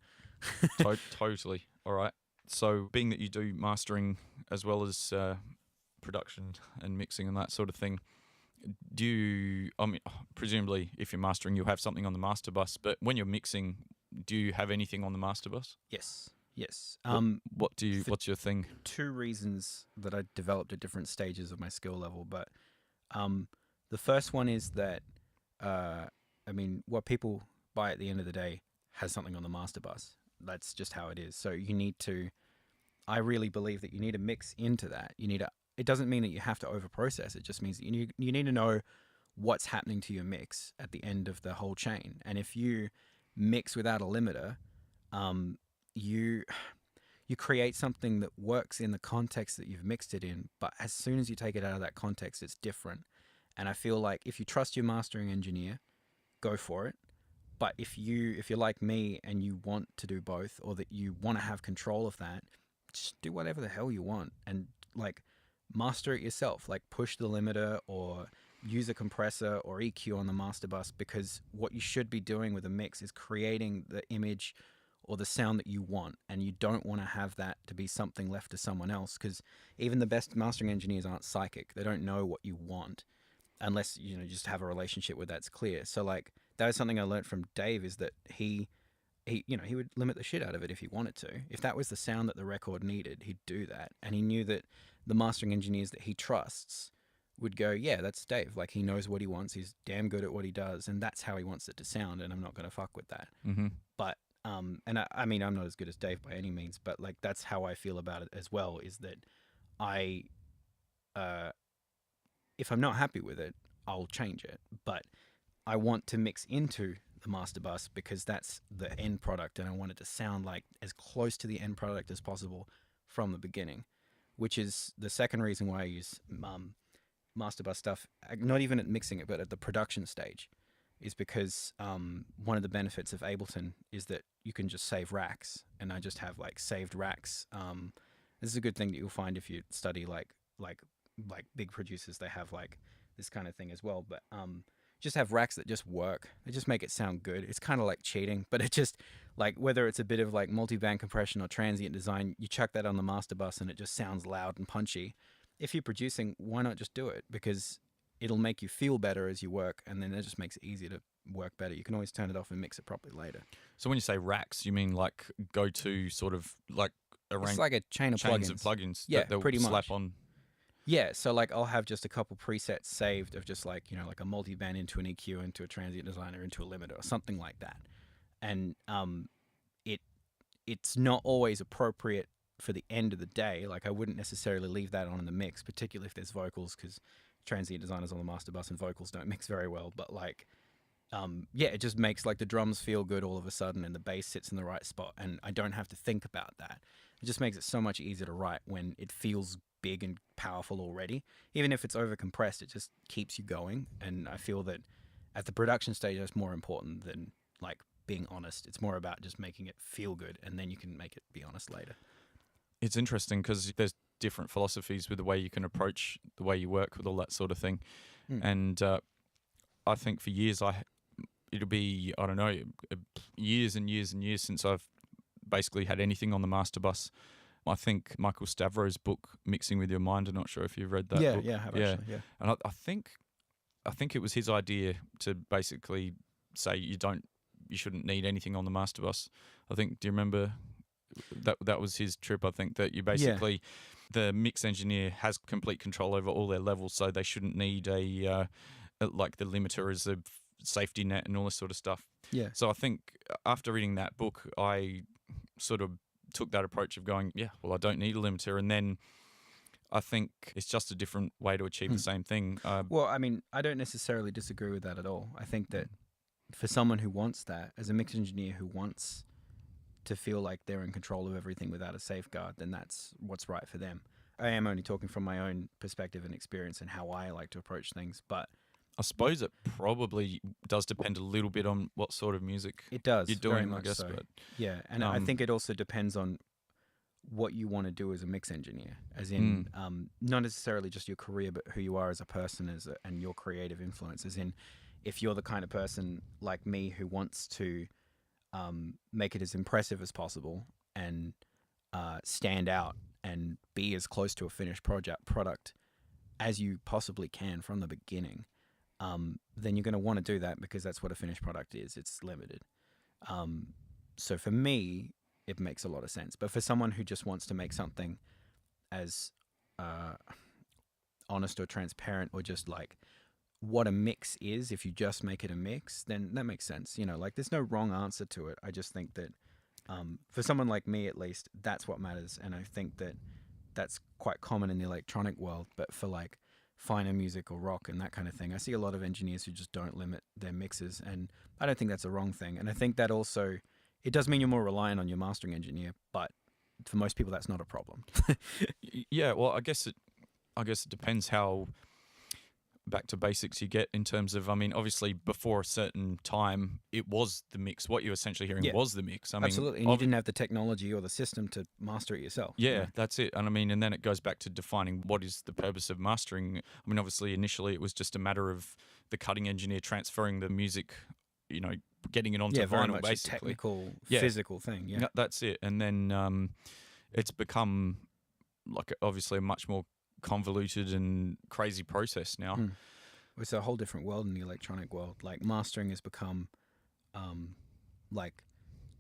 Totally. All right. So being that you do mastering as well as production and mixing and that sort of thing, do you, I mean, presumably if you're mastering, you'll have something on the master bus, but when you're mixing, do you have anything on the master bus? Yes. What's your thing? 2 reasons that I developed at different stages of my skill level, but the first one is that, what people buy at the end of the day has something on the master bus. That's just how it is. So I really believe that you need to mix into that. It doesn't mean that you have to overprocess. It just means that you need to know what's happening to your mix at the end of the whole chain. And if you mix without a limiter, you create something that works in the context that you've mixed it in. But as soon as you take it out of that context, it's different. And I feel like if you trust your mastering engineer, go for it. But if you're like me and you want to do both, or that you want to have control of that, just do whatever the hell you want and like master it yourself. Like push the limiter or use a compressor or EQ on the master bus, because what you should be doing with a mix is creating the image or the sound that you want, and you don't want to have that to be something left to someone else, because even the best mastering engineers aren't psychic. They don't know what you want unless you just have a relationship where that's clear. So like that was something I learned from Dave, is that he would limit the shit out of it if he wanted to. If that was the sound that the record needed, he'd do that. And he knew that the mastering engineers that he trusts would go, yeah, that's Dave. Like he knows what he wants. He's damn good at what he does, and that's how he wants it to sound. And I'm not going to fuck with that. Mm-hmm. But I'm not as good as Dave by any means, but like that's how I feel about it as well. Is that if I'm not happy with it, I'll change it. But I want to mix into the master bus because that's the end product, and I want it to sound like as close to the end product as possible from the beginning, which is the second reason why I use master bus stuff, not even at mixing it, but at the production stage, is because one of the benefits of Ableton is that you can just save racks, and I just have like saved racks. This is a good thing that you'll find if you study like big producers. They have like this kind of thing as well, but just have racks that just work. They just make it sound good. It's kind of like cheating, but it just, like, whether it's a bit of like multi-band compression or transient design, you chuck that on the master bus and it just sounds loud and punchy. If you're producing, why not just do it? Because it'll make you feel better as you work, and then it just makes it easier to work better. You can always turn it off and mix it properly later. So when you say racks, you mean like go-to sort of like It's like a chain of chains plugins. of plugins Yeah, that they'll pretty slap much. on. Yeah, so like I'll have just a couple presets saved of just like, like a multi-band into an EQ, into a transient designer, into a limiter, or something like that. And it's not always appropriate for the end of the day. Like I wouldn't necessarily leave that on in the mix, particularly if there's vocals, because transient designers on the master bus and vocals don't mix very well. But like, it just makes like the drums feel good all of a sudden, and the bass sits in the right spot, and I don't have to think about that. It just makes it so much easier to write when it feels big and powerful already. Even if it's over compressed, it just keeps you going. And I feel that at the production stage, that's more important than like being honest. It's more about just making it feel good, and then you can make it be honest later. It's interesting because there's different philosophies with the way you can approach the way you work with all that sort of thing. And I think for years, it'll be, I don't know, years and years and years since I've basically had anything on the master bus. I think Michael Stavro's book, Mixing with Your Mind, I'm not sure if you've read that book. Yeah, I have actually, yeah. And I think it was his idea to basically say you shouldn't need anything on the master bus. I think, do you remember that was his trip? I think that you basically, the mix engineer has complete control over all their levels, so they shouldn't need like the limiter as a safety net and all this sort of stuff. Yeah. So I think after reading that book, I sort of took that approach of going, I don't need a limiter. And then I think it's just a different way to achieve the same thing. Well, I mean, I don't necessarily disagree with that at all. I think that for someone who wants that, as a mix engineer who wants to feel like they're in control of everything without a safeguard, then that's what's right for them. I am only talking from my own perspective and experience and how I like to approach things, but I suppose it probably does depend a little bit on what sort of music it does you're doing, very much I guess. So. But yeah, and I think it also depends on what you want to do as a mix engineer, as in not necessarily just your career, but who you are as a person and your creative influence. As in, if you're the kind of person like me who wants to make it as impressive as possible and stand out and be as close to a finished product as you possibly can from the beginning, then you're going to want to do that because that's what a finished product is. It's limited. So for me, it makes a lot of sense. But for someone who just wants to make something as honest or transparent, or just like what a mix is, if you just make it a mix, then that makes sense. Like there's no wrong answer to it. I just think that for someone like me, at least, that's what matters. And I think that that's quite common in the electronic world. But for like finer music or rock and that kind of thing, I see a lot of engineers who just don't limit their mixes. And I don't think that's a wrong thing. And I think that also, it does mean you're more reliant on your mastering engineer, but for most people, that's not a problem. Yeah, well, I guess it depends how back to basics you get in terms of, I mean, obviously before a certain time, it was the mix. What you're essentially hearing was the mix. I mean, absolutely. And you didn't have the technology or the system to master it yourself. Yeah, that's it. And I mean, and then it goes back to defining what is the purpose of mastering. I mean, obviously, initially it was just a matter of the cutting engineer transferring the music, getting it onto very vinyl, much basically. A technical, physical thing. Yeah, that's it. And then it's become like obviously a much more convoluted and crazy process now. It's a whole different world in the electronic world. Like mastering has become like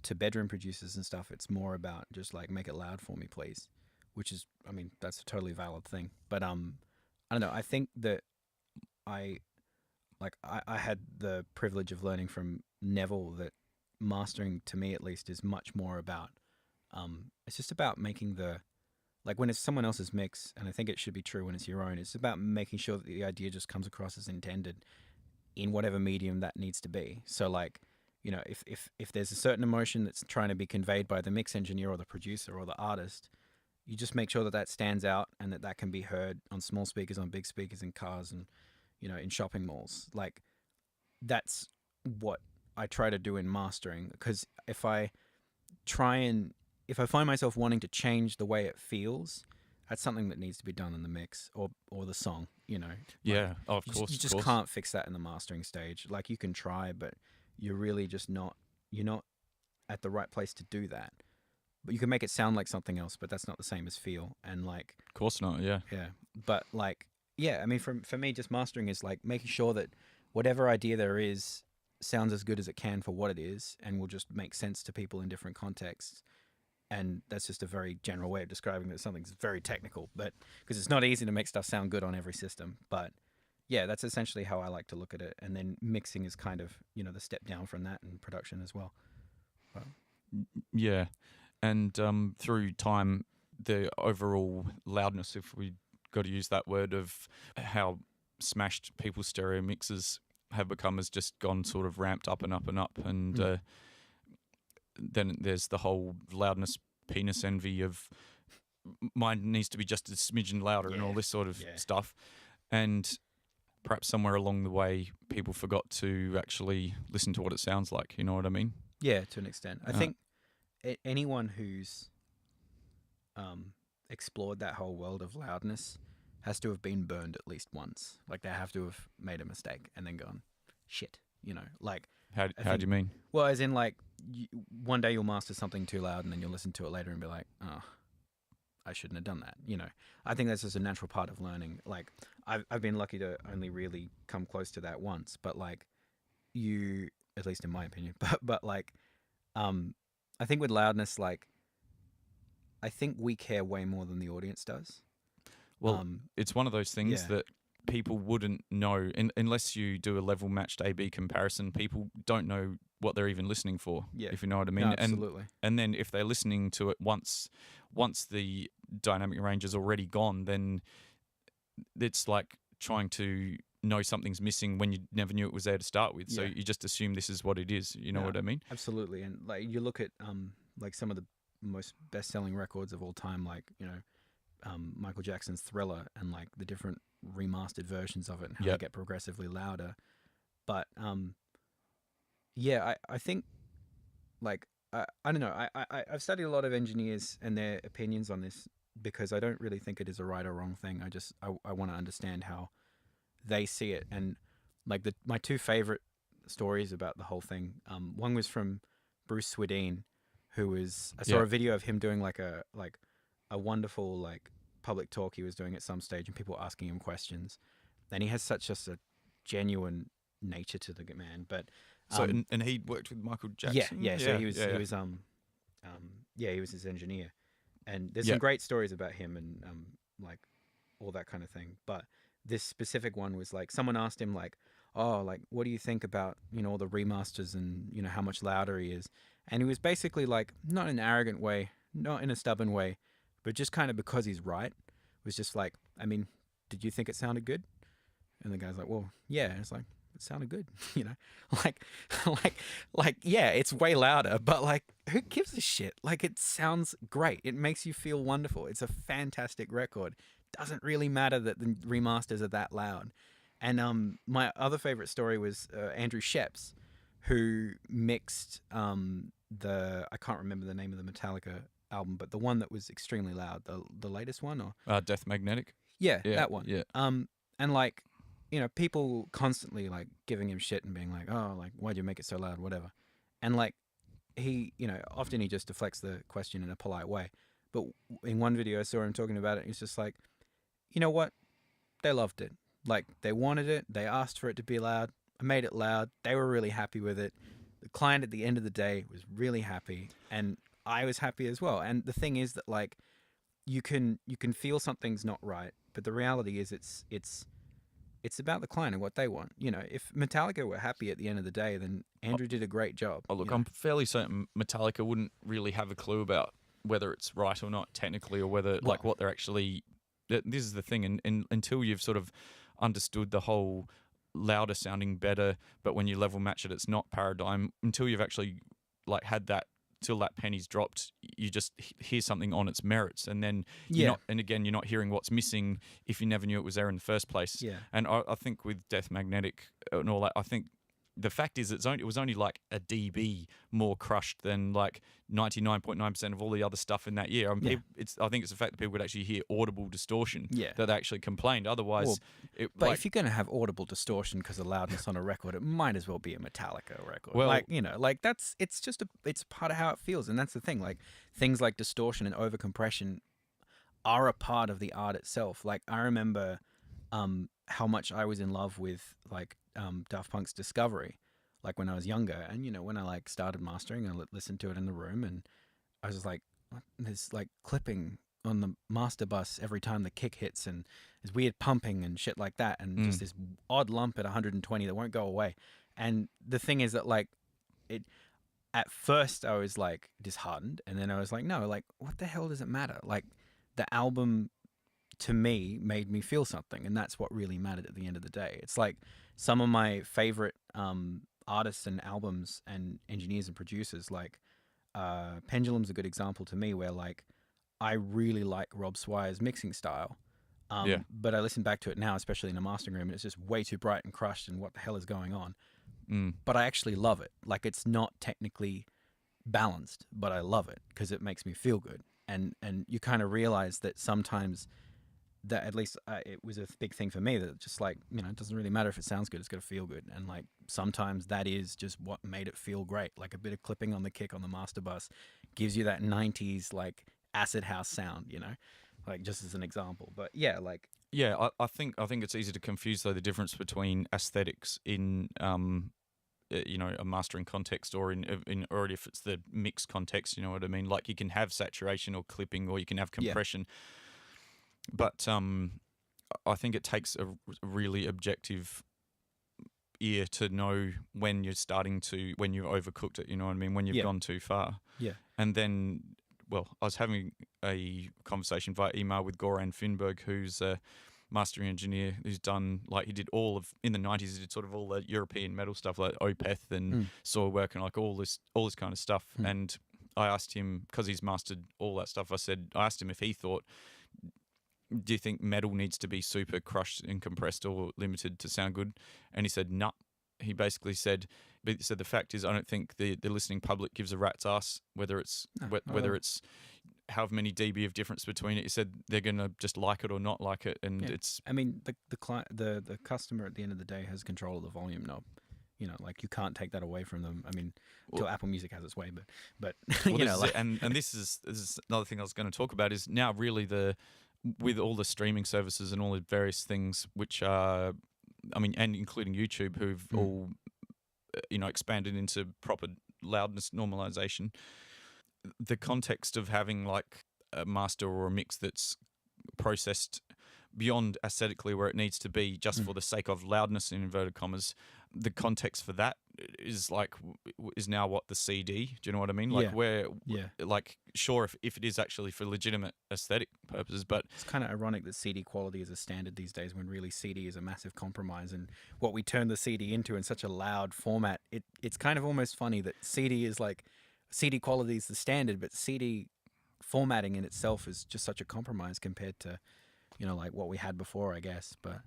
to bedroom producers and stuff, it's more about just like make it loud for me, please, which is, I mean, that's a totally valid thing. But I don't know, I think that I had the privilege of learning from Neville that mastering, to me at least, is much more about it's just about making like when it's someone else's mix, and I think it should be true when it's your own, it's about making sure that the idea just comes across as intended in whatever medium that needs to be. So like, if there's a certain emotion that's trying to be conveyed by the mix engineer or the producer or the artist, you just make sure that that stands out and that can be heard on small speakers, on big speakers, in cars, and in shopping malls. Like that's what I try to do in mastering, because if I find myself wanting to change the way it feels, that's something that needs to be done in the mix or the song, Yeah, of course. You just can't fix that in the mastering stage. Like you can try, but you're really just you're not at the right place to do that. But you can make it sound like something else, but that's not the same as feel. And like, Of course not, yeah. yeah. But like, yeah, I mean, for me, just mastering is like making sure that whatever idea there is sounds as good as it can for what it is, and will just make sense to people in different contexts. And that's just a very general way of describing that something's very technical, but because it's not easy to make stuff sound good on every system. But yeah, that's essentially how I like to look at it. And then mixing is kind of, the step down from that, and production as well. Yeah. And through time, the overall loudness, if we got to use that word, of how smashed people's stereo mixes have become has just gone sort of ramped up and up and up. And then there's the whole loudness penis envy of mine needs to be just a smidgen louder and all this sort of stuff. And perhaps somewhere along the way, people forgot to actually listen to what it sounds like. You know what I mean? Yeah, to an extent. I think anyone who's explored that whole world of loudness has to have been burned at least once. Like they have to have made a mistake and then gone, shit, like. How do you mean? Well, as in like one day you'll master something too loud and then you'll listen to it later and be like, oh, I shouldn't have done that. I think that's just a natural part of learning. Like I've been lucky to only really come close to that once, but like at least in my opinion, but like, I think with loudness, like, I think we care way more than the audience does. Well, it's one of those things that people wouldn't know unless you do a level matched A/B comparison. People don't know what they're even listening for, if you know what I mean. No, absolutely. And then if they're listening to it once the dynamic range is already gone, then it's like trying to know something's missing when you never knew it was there to start with. So you just assume this is what it is. You know what I mean? Absolutely. And like you look at like some of the most best-selling records of all time, like Michael Jackson's Thriller, and like the different remastered versions of it and how they get progressively louder. But I think like I don't know, I've studied a lot of engineers and their opinions on this, because I don't really think it is a right or wrong thing. I want to understand how they see it. And like my two favorite stories about the whole thing, one was from Bruce Swedien, who was I saw Yeah. a video of him doing like a wonderful like public talk he was doing at some stage, and people asking him questions, and he has such just a genuine nature to the man. But So and he worked with Michael yeah, Jackson. yeah. So he was yeah. he was he was his engineer, and there's Yeah. some great stories about him and like all that kind of thing. But this specific one was like someone asked him like, oh, like what do you think about all the remasters and how much louder he is, and he was basically like, not in an arrogant way, not in a stubborn way, but just kind of because he's right, was just like, I mean, did you think it sounded good? And the guy's like, well, yeah. And it's like, it sounded good, like, yeah, it's way louder, but like, who gives a shit? Like, it sounds great. It makes you feel wonderful. It's a fantastic record. Doesn't really matter that the remasters are that loud. And my other favorite story was Andrew Sheps, who mixed I can't remember the name of the Metallica album, but the one that was extremely loud, the latest one, or Death Magnetic. yeah, that one. Yeah. And like, people constantly like giving him shit and being like, oh, like, why'd you make it so loud, whatever. And like, he, often he just deflects the question in a polite way. But in one video I saw him talking about it, he's just like, you know what? They loved it. Like, they wanted it. They asked for it to be loud. I made it loud. They were really happy with it. The client at the end of the day was really happy, and I was happy as well. And the thing is that like, you can feel something's not right, but the reality is it's about the client and what they want. If Metallica were happy at the end of the day, then Andrew did a great job. Oh, look, I'm fairly certain Metallica wouldn't really have a clue about whether it's right or not technically, or whether like what they're actually. This is the thing, and until you've sort of understood the whole louder sounding better, but when you level match it, it's not paradigm. Until you've actually like had that, till that penny's dropped, you just hear something on its merits, and then you're not hearing what's missing if you never knew it was there in the first place. Yeah. And I think with Death Magnetic and all that, I think the fact is it was only like a dB more crushed than like 99.9% of all the other stuff in that year. I think it's the fact that people could actually hear audible distortion that they actually complained. Otherwise, but if you're going to have audible distortion because of loudness on a record, it might as well be a Metallica record. Well, it's part of how it feels, and that's the thing. Like, things like distortion and overcompression are a part of the art itself. Like, I remember how much I was in love with like Daft Punk's Discovery, like when I was younger, and when I like started mastering, I listened to it in the room, and I was just like, there's like clipping on the master bus every time the kick hits, and there's weird pumping and shit like that, and just this odd lump at 120 that won't go away. And the thing is that like, it at first I was like disheartened, and then I was like, no, like, what the hell does it matter? Like, the album to me made me feel something, and that's what really mattered at the end of the day. It's like some of my favorite artists and albums and engineers and producers, like Pendulum's a good example to me, where like, I really like Rob Swire's mixing style, but I listen back to it now, especially in a mastering room, and it's just way too bright and crushed, and what the hell is going on? But I actually love it. Like, it's not technically balanced, but I love it because it makes me feel good. And you kind of realize that sometimes that, at least it was a big thing for me, that just like, it doesn't really matter if it sounds good, it's got to feel good. And like, sometimes that is just what made it feel great. Like, a bit of clipping on the kick on the master bus gives you that 90s like acid house sound, like, just as an example. But yeah, like, I think it's easy to confuse though the difference between aesthetics in a mastering context or or if it's the mix context, you know what I mean? Like, you can have saturation or clipping, or you can have compression. But I think it takes a really objective ear to know when you've overcooked it, you know what I mean? When you've gone too far. Yeah. And then, well, I was having a conversation via email with Goran Finberg, who's a mastering engineer who's done, like, he did in the 90s, he did sort of all the European metal stuff like Opeth and Soilwork and like all this kind of stuff. And I asked him, because he's mastered all that stuff, I asked him if he thought, do you think metal needs to be super crushed and compressed or limited to sound good? And he said, no. He basically said the fact is, I don't think the listening public gives a rat's ass whether it's however many dB of difference between it. He said they're going to just like it or not like it, and it's. I mean, the client, the customer at the end of the day has control of the volume knob. like you can't take that away from them. I mean, till Apple Music has its way, but well, this is another thing I was going to talk about is now really with all the streaming services and all the various things which are, I mean, and including YouTube, who've all expanded into proper loudness normalization. The context of having like a master or a mix that's processed beyond aesthetically where it needs to be just for the sake of loudness in inverted commas, the context for that is now what the CD. Do you know what I mean? Like like sure if it is actually for legitimate aesthetic purposes, but it's kind of ironic that CD quality is a standard these days when really CD is a massive compromise, and what we turn the CD into in such a loud format. It's kind of almost funny that CD is like CD quality is the standard, but CD formatting in itself is just such a compromise compared to like what we had before, I guess. But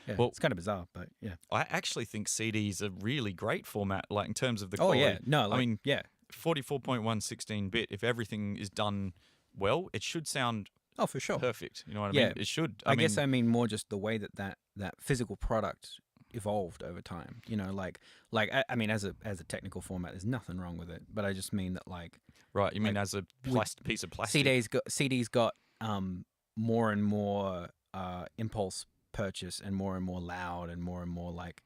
yeah, it's kind of bizarre, but yeah. I actually think CD is a really great format, like in terms of the quality. Oh, yeah. No, like, I mean, yeah. 44.1 16-bit, if everything is done well, it should sound for sure perfect. You know what I mean? It should. I guess I mean more just the way that physical product evolved over time. I mean, as a technical format, there's nothing wrong with it, but I just mean that right. You mean as a piece of plastic? CDs got more and more impulse purchase and more loud and more like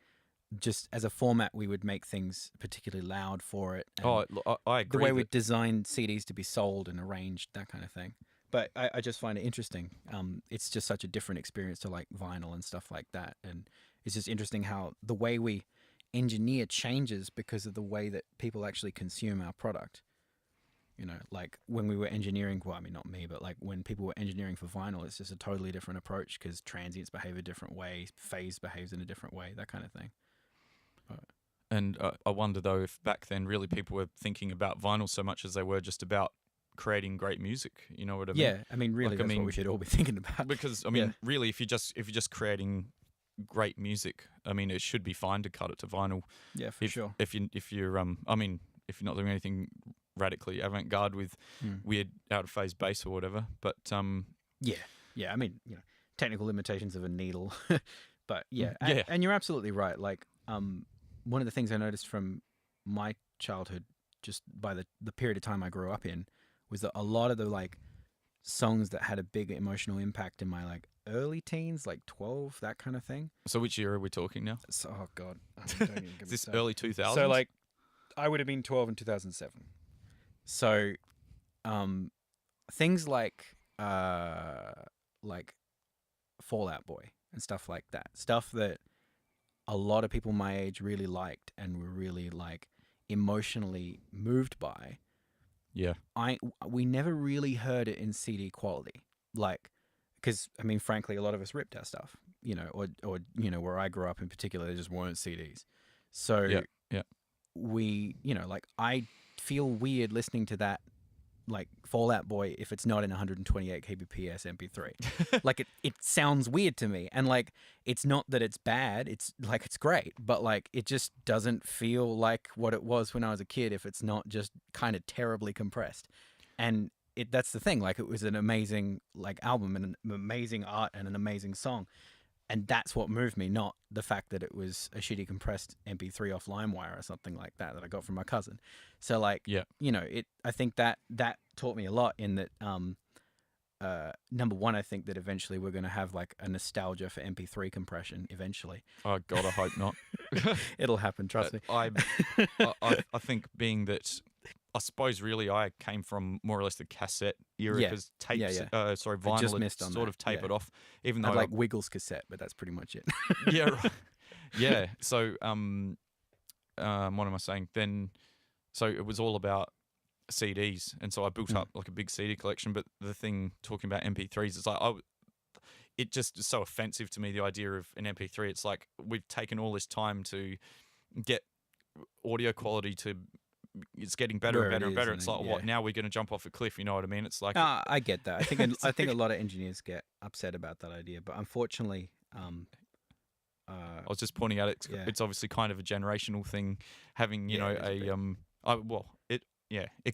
just as a format we would make things particularly loud for it. And I agree. The way we designed CDs to be sold and arranged, that kind of thing. But I just find it interesting. It's just such a different experience to like vinyl and stuff like that. And it's just interesting how the way we engineer changes because of the way that people actually consume our product. Like when we were engineering, well, I mean, not me, but like when people were engineering for vinyl, it's just a totally different approach because transients behave a different way, phase behaves in a different way, that kind of thing. And I wonder, though, if back then really people were thinking about vinyl so much as they were just about creating great music. You know what I mean? Yeah, I mean, really, that's what we should all be thinking about. Because, I mean, really, if you're just creating great music, I mean, it should be fine to cut it to vinyl. Yeah, for sure. If you're if you're not doing anything radically avant-garde with weird out-of-phase bass or whatever, but I mean, technical limitations of a needle, but and you're absolutely right. Like, one of the things I noticed from my childhood, just by the period of time I grew up in, was that a lot of the like songs that had a big emotional impact in my like early teens, like 12, that kind of thing. So which year are we talking now? So, oh God, don't even give Is this me early 2000s? So like, I would have been 12 in 2007. So, things like Fall Out Boy and stuff like that, stuff that a lot of people my age really liked and were really like emotionally moved by. Yeah. We never really heard it in CD quality, like, because I mean, frankly, a lot of us ripped our stuff, or where I grew up in particular, there just weren't CDs. So we, like, I feel weird listening to that, like Fall Out Boy, if it's not in 128 kbps MP3. Like it sounds weird to me, and like it's not that it's bad, it's like it's great, but like it just doesn't feel like what it was when I was a kid if it's not just kind of terribly compressed. And that's the thing, like it was an amazing like album and an amazing art and an amazing song. And that's what moved me, not the fact that it was a shitty compressed MP3 off LimeWire or something like that I got from my cousin. So like, I think that taught me a lot in that, number one, I think that eventually we're going to have like a nostalgia for MP3 compression eventually. Oh God, I hope not. It'll happen, trust me. I think being that, I suppose really I came from more or less the cassette era because vinyl had sort of tapered off. Even though I like Wiggles cassette, but that's pretty much it. Yeah, right. Yeah. So what am I saying? Then, so it was all about CDs, and so I built up like a big CD collection. But the thing talking about MP3s is like it just is so offensive to me, the idea of an MP3. It's like we've taken all this time to get audio quality to. It's getting better and better and better. It's like, what, now we're going to jump off a cliff? You know what I mean? It's like... I get that. I think a lot of engineers get upset about that idea, but unfortunately... I was just pointing out it's obviously kind of a generational thing, having, it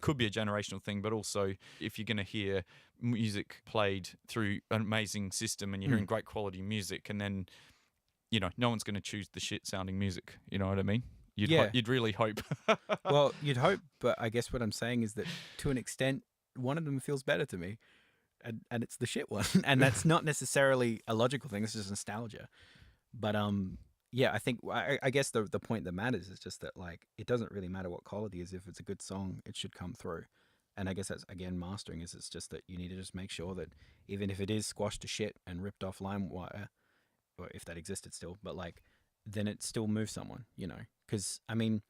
could be a generational thing, but also if you're going to hear music played through an amazing system and you're hearing great quality music, and then, no one's going to choose the shit sounding music. You know what I mean? Yeah. You'd really hope. Well, you'd hope, but I guess what I'm saying is that to an extent, one of them feels better to me, and it's the shit one, and that's not necessarily a logical thing. It's just nostalgia. But yeah, I think I guess the point that matters is just that like it doesn't really matter what quality is. If it's a good song, it should come through. And I guess that's again mastering is it's just that you need to just make sure that even if it is squashed to shit and ripped off LimeWire, or if that existed still, but like then it still moves someone, you know? Because I mean,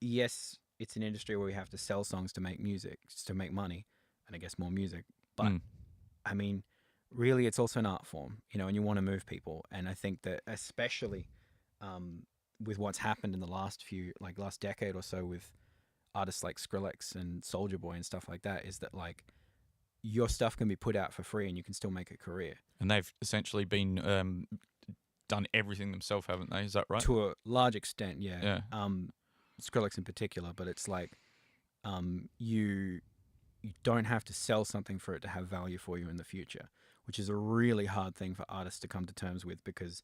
yes, it's an industry where we have to sell songs to make music, to make money, and I guess more music. But I mean, really, it's also an art form, you know, and you want to move people. And I think that especially with what's happened in the last decade or so with artists like Skrillex and Soulja Boy and stuff like that, is that like your stuff can be put out for free and you can still make a career. And they've essentially been done everything themselves, haven't they? Is that right? To a large extent, yeah. Yeah. Skrillex in particular, but it's like you don't have to sell something for it to have value for you in the future, which is a really hard thing for artists to come to terms with because,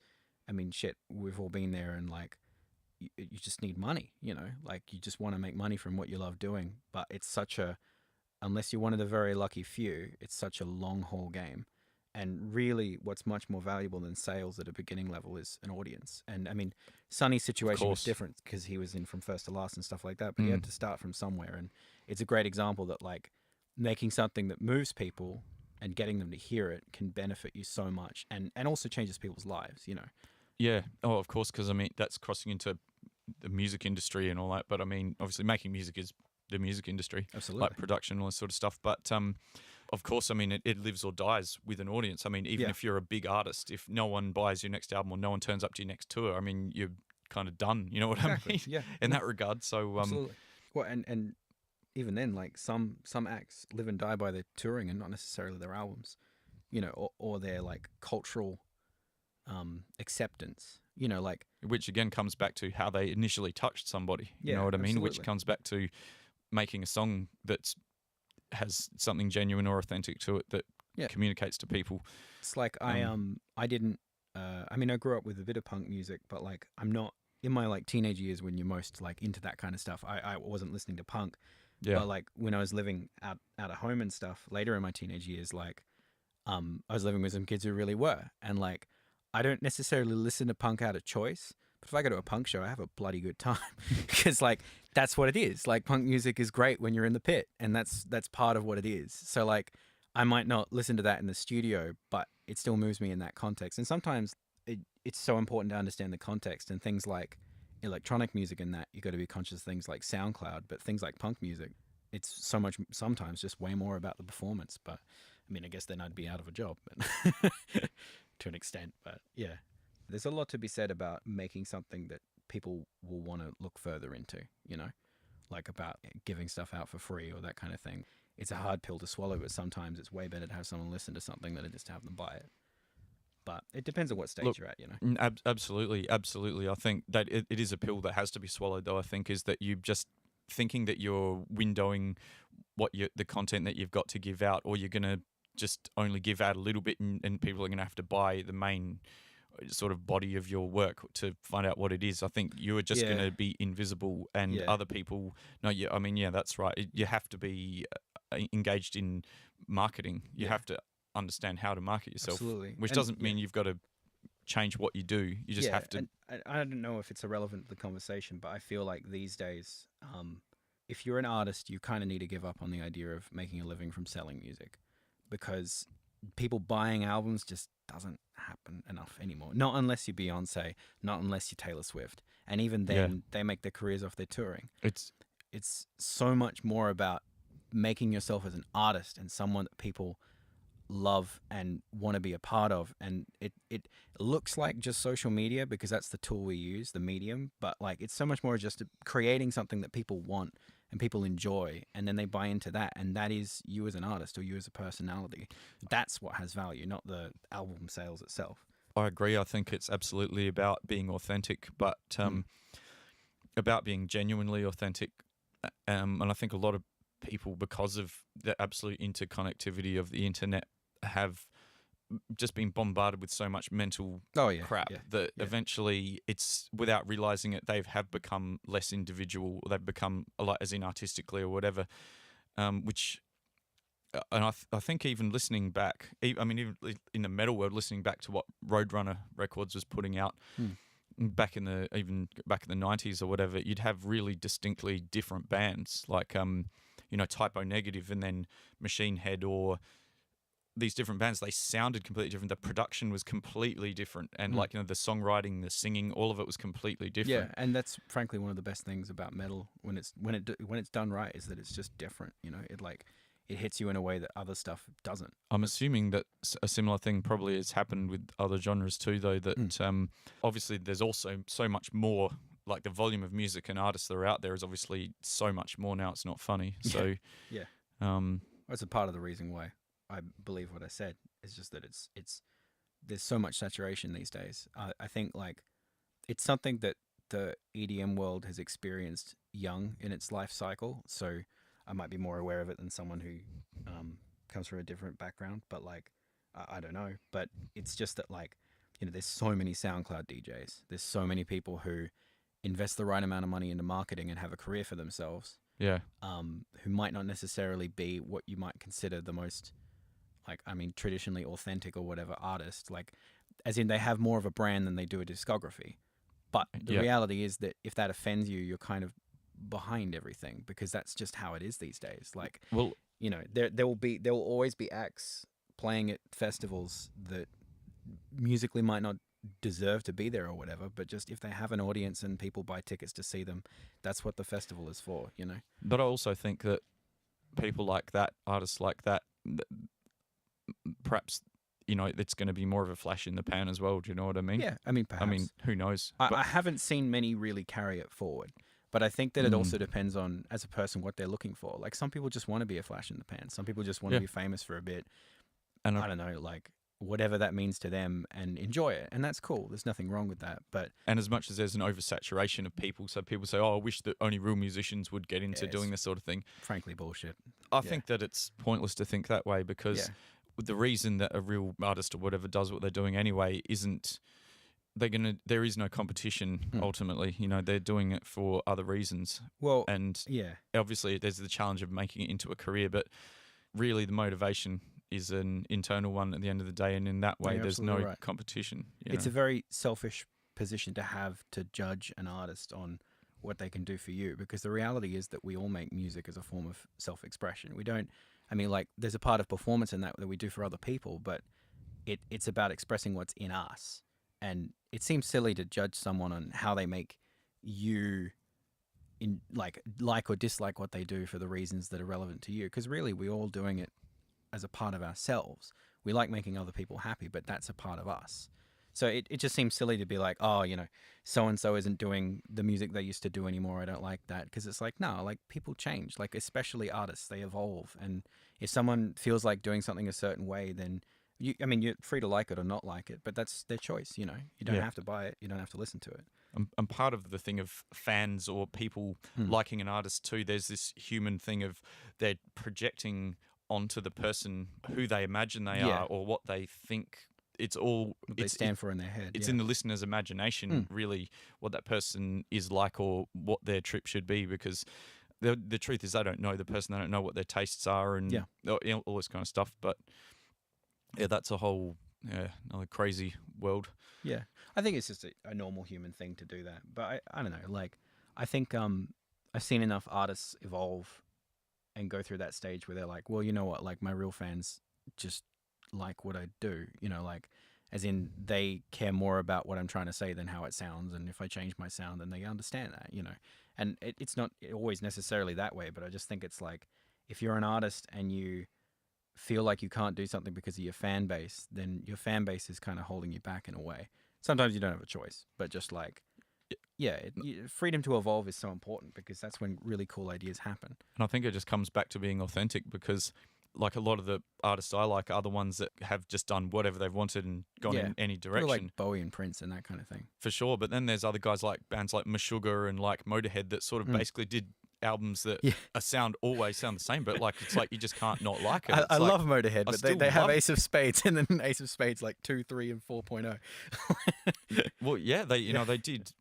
I mean, shit, we've all been there and like you just need money, you know, like you just want to make money from what you love doing, but it's such a, unless you're one of the very lucky few, it's such a long haul game. And really, what's much more valuable than sales at a beginning level is an audience. And I mean, Sonny's situation was different because he was in from first to last and stuff like that, but he had to start from somewhere. And it's a great example that like making something that moves people and getting them to hear it can benefit you so much and also changes people's lives, you know? Yeah. Oh, of course, because I mean, that's crossing into the music industry and all that. But I mean, obviously making music is the music industry. Absolutely. Like production and all this sort of stuff. But of course, I mean, it lives or dies with an audience. I mean, even if you're a big artist, if no one buys your next album or no one turns up to your next tour, I mean, you're kind of done. You know what I mean? Yeah. In that regard. So, absolutely. Well, and even then, like some acts live and die by their touring and not necessarily their albums, you know, or their like cultural acceptance, you know, like which again comes back to how they initially touched somebody. You Yeah, know what I mean? absolutely. Which comes back to making a song that's has something genuine or authentic to it that communicates to people. It's like I didn't I mean I grew up with a bit of punk music, but like I'm not in my like teenage years when you're most like into that kind of stuff. I wasn't listening to punk. Yeah. But like when I was living out of home and stuff later in my teenage years, like I was living with some kids who really were, and like I don't necessarily listen to punk out of choice. But if I go to a punk show, I have a bloody good time because like that's what it is. Like punk music is great when you're in the pit, and that's part of what it is. So like I might not listen to that in the studio, but it still moves me in that context. And sometimes it's so important to understand the context and things like electronic music and that you got to be conscious of things like SoundCloud, but things like punk music, it's so much sometimes just way more about the performance. But I mean, I guess then I'd be out of a job but to an extent. But yeah, there's a lot to be said about making something that people will want to look further into, you know, like about giving stuff out for free or that kind of thing. It's a hard pill to swallow, but sometimes it's way better to have someone listen to something than it is to have them buy it. But it depends on what stage you're at, you know. Absolutely. I think that it is a pill that has to be swallowed, though, I think, is that you just thinking that you're windowing the content that you've got to give out, or you're going to just only give out a little bit and people are going to have to buy the main sort of body of your work to find out what it is. I think you are just going to be invisible and other people... No, I mean, that's right. You have to be engaged in marketing. You have to understand how to market yourself. Absolutely. Which doesn't mean you've got to change what you do. You just have to... And I don't know if it's irrelevant to the conversation, but I feel like these days, if you're an artist, you kind of need to give up on the idea of making a living from selling music, because people buying albums just doesn't happen enough anymore. Not unless you're Beyonce, not unless you're Taylor Swift. And even then, they make their careers off their touring. It's so much more about making yourself as an artist and someone that people love and want to be a part of. And it looks like just social media because that's the tool we use, the medium, but like it's so much more just creating something that people want and people enjoy, and then they buy into that, and that is you as an artist or you as a personality. That's what has value, not the album sales itself. I agree. I think it's absolutely about being authentic, but about being genuinely authentic. And I think a lot of people, because of the absolute interconnectivity of the internet, have just been bombarded with so much mental Oh yeah, crap yeah, that yeah. eventually it's, without realizing it, they have become less individual. Or they've become like, as in artistically or whatever, which. And I think even listening back, I mean, even in the metal world, listening back to what Roadrunner Records was putting out back in the 90s or whatever, you'd have really distinctly different bands like Typo Negative and then Machine Head, or these different bands. They sounded completely different. The production was completely different, and the songwriting, the singing, all of it was completely different. Yeah, and that's frankly one of the best things about metal when it's done right, is that it's just different. It hits you in a way that other stuff doesn't. I'm assuming that a similar thing probably has happened with other genres too, though, that obviously there's also so much more, like the volume of music and artists that are out there is obviously so much more now, it's not funny. So, yeah. Um, That's a part of the reason why I believe what I said, is just that it's there's so much saturation these days. I think it's something that the EDM world has experienced young in its life cycle, so I might be more aware of it than someone who comes from a different background. But I don't know. But it's just that there's so many SoundCloud DJs. There's so many people who invest the right amount of money into marketing and have a career for themselves. yeah. Who might not necessarily be what you might consider the most, traditionally authentic or whatever artist. As in, they have more of a brand than they do a discography. But the reality is that if that offends you, you're kind of behind everything, because that's just how it is these days. There will always be acts playing at festivals that musically might not deserve to be there or whatever, but just if they have an audience and people buy tickets to see them, that's what the festival is for. But I also think that people like that, artists like that, perhaps it's going to be more of a flash in the pan as well. Do you know what I mean? Yeah, perhaps. Who knows? I haven't seen many really carry it forward. But I think that it also depends on, as a person, what they're looking for. Some people just want to be a flash in the pan. Some people just want to be famous for a bit. And I don't know, whatever that means to them, and enjoy it. And that's cool. There's nothing wrong with that. And as much as there's an oversaturation of people, so people say, oh, I wish that only real musicians would get into doing this sort of thing. Frankly, bullshit. I think that it's pointless to think that way, because the reason that a real artist or whatever does what they're doing anyway isn't... there is no competition ultimately. They're doing it for other reasons. Well, and obviously there's the challenge of making it into a career, but really the motivation is an internal one at the end of the day, and in that way there's no competition. It's a very selfish position to have, to judge an artist on what they can do for you, because the reality is that we all make music as a form of self-expression. We don't, there's a part of performance in that we do for other people, but it's about expressing what's in us. And it seems silly to judge someone on how they make you like or dislike what they do for the reasons that are relevant to you. Because really, we're all doing it as a part of ourselves. We like making other people happy, but that's a part of us. So it just seems silly to be like, oh, so-and-so isn't doing the music they used to do anymore. I don't like that. Because it's no, people change. Especially artists, they evolve. And if someone feels like doing something a certain way, then... you're free to like it or not like it, but that's their choice. You don't have to buy it. You don't have to listen to it. And part of the thing of fans or people liking an artist too, there's this human thing of they're projecting onto the person who they imagine they are, or what they think. It's all what they stand for in their head. It's in the listener's imagination, really, what that person is like or what their trip should be, because the truth is they don't know the person. They don't know what their tastes are and all this kind of stuff. But yeah, that's a whole another crazy world. Yeah, I think it's just a normal human thing to do that. But I don't know. I think I've seen enough artists evolve and go through that stage where they're like, well, you know what? My real fans just like what I do. As in they care more about what I'm trying to say than how it sounds. And if I change my sound, then they understand that. And it's not always necessarily that way. But I just think it's if you're an artist and you feel like you can't do something because of your fan base, then your fan base is kind of holding you back in a way. Sometimes you don't have a choice, but just freedom to evolve is so important, because that's when really cool ideas happen. And I think it just comes back to being authentic, because a lot of the artists I like are the ones that have just done whatever they've wanted and gone in any direction. Like Bowie and Prince and that kind of thing. For sure. But then there's other guys bands like Meshuggah and Motorhead that sort of basically did albums that Yeah. always sound the same, but like it's like you just can't not like it. I It's like, love Motorhead, but still they have love it. Ace of Spades and then Ace of Spades like 2, 3, and 4.0. Well, yeah, they they did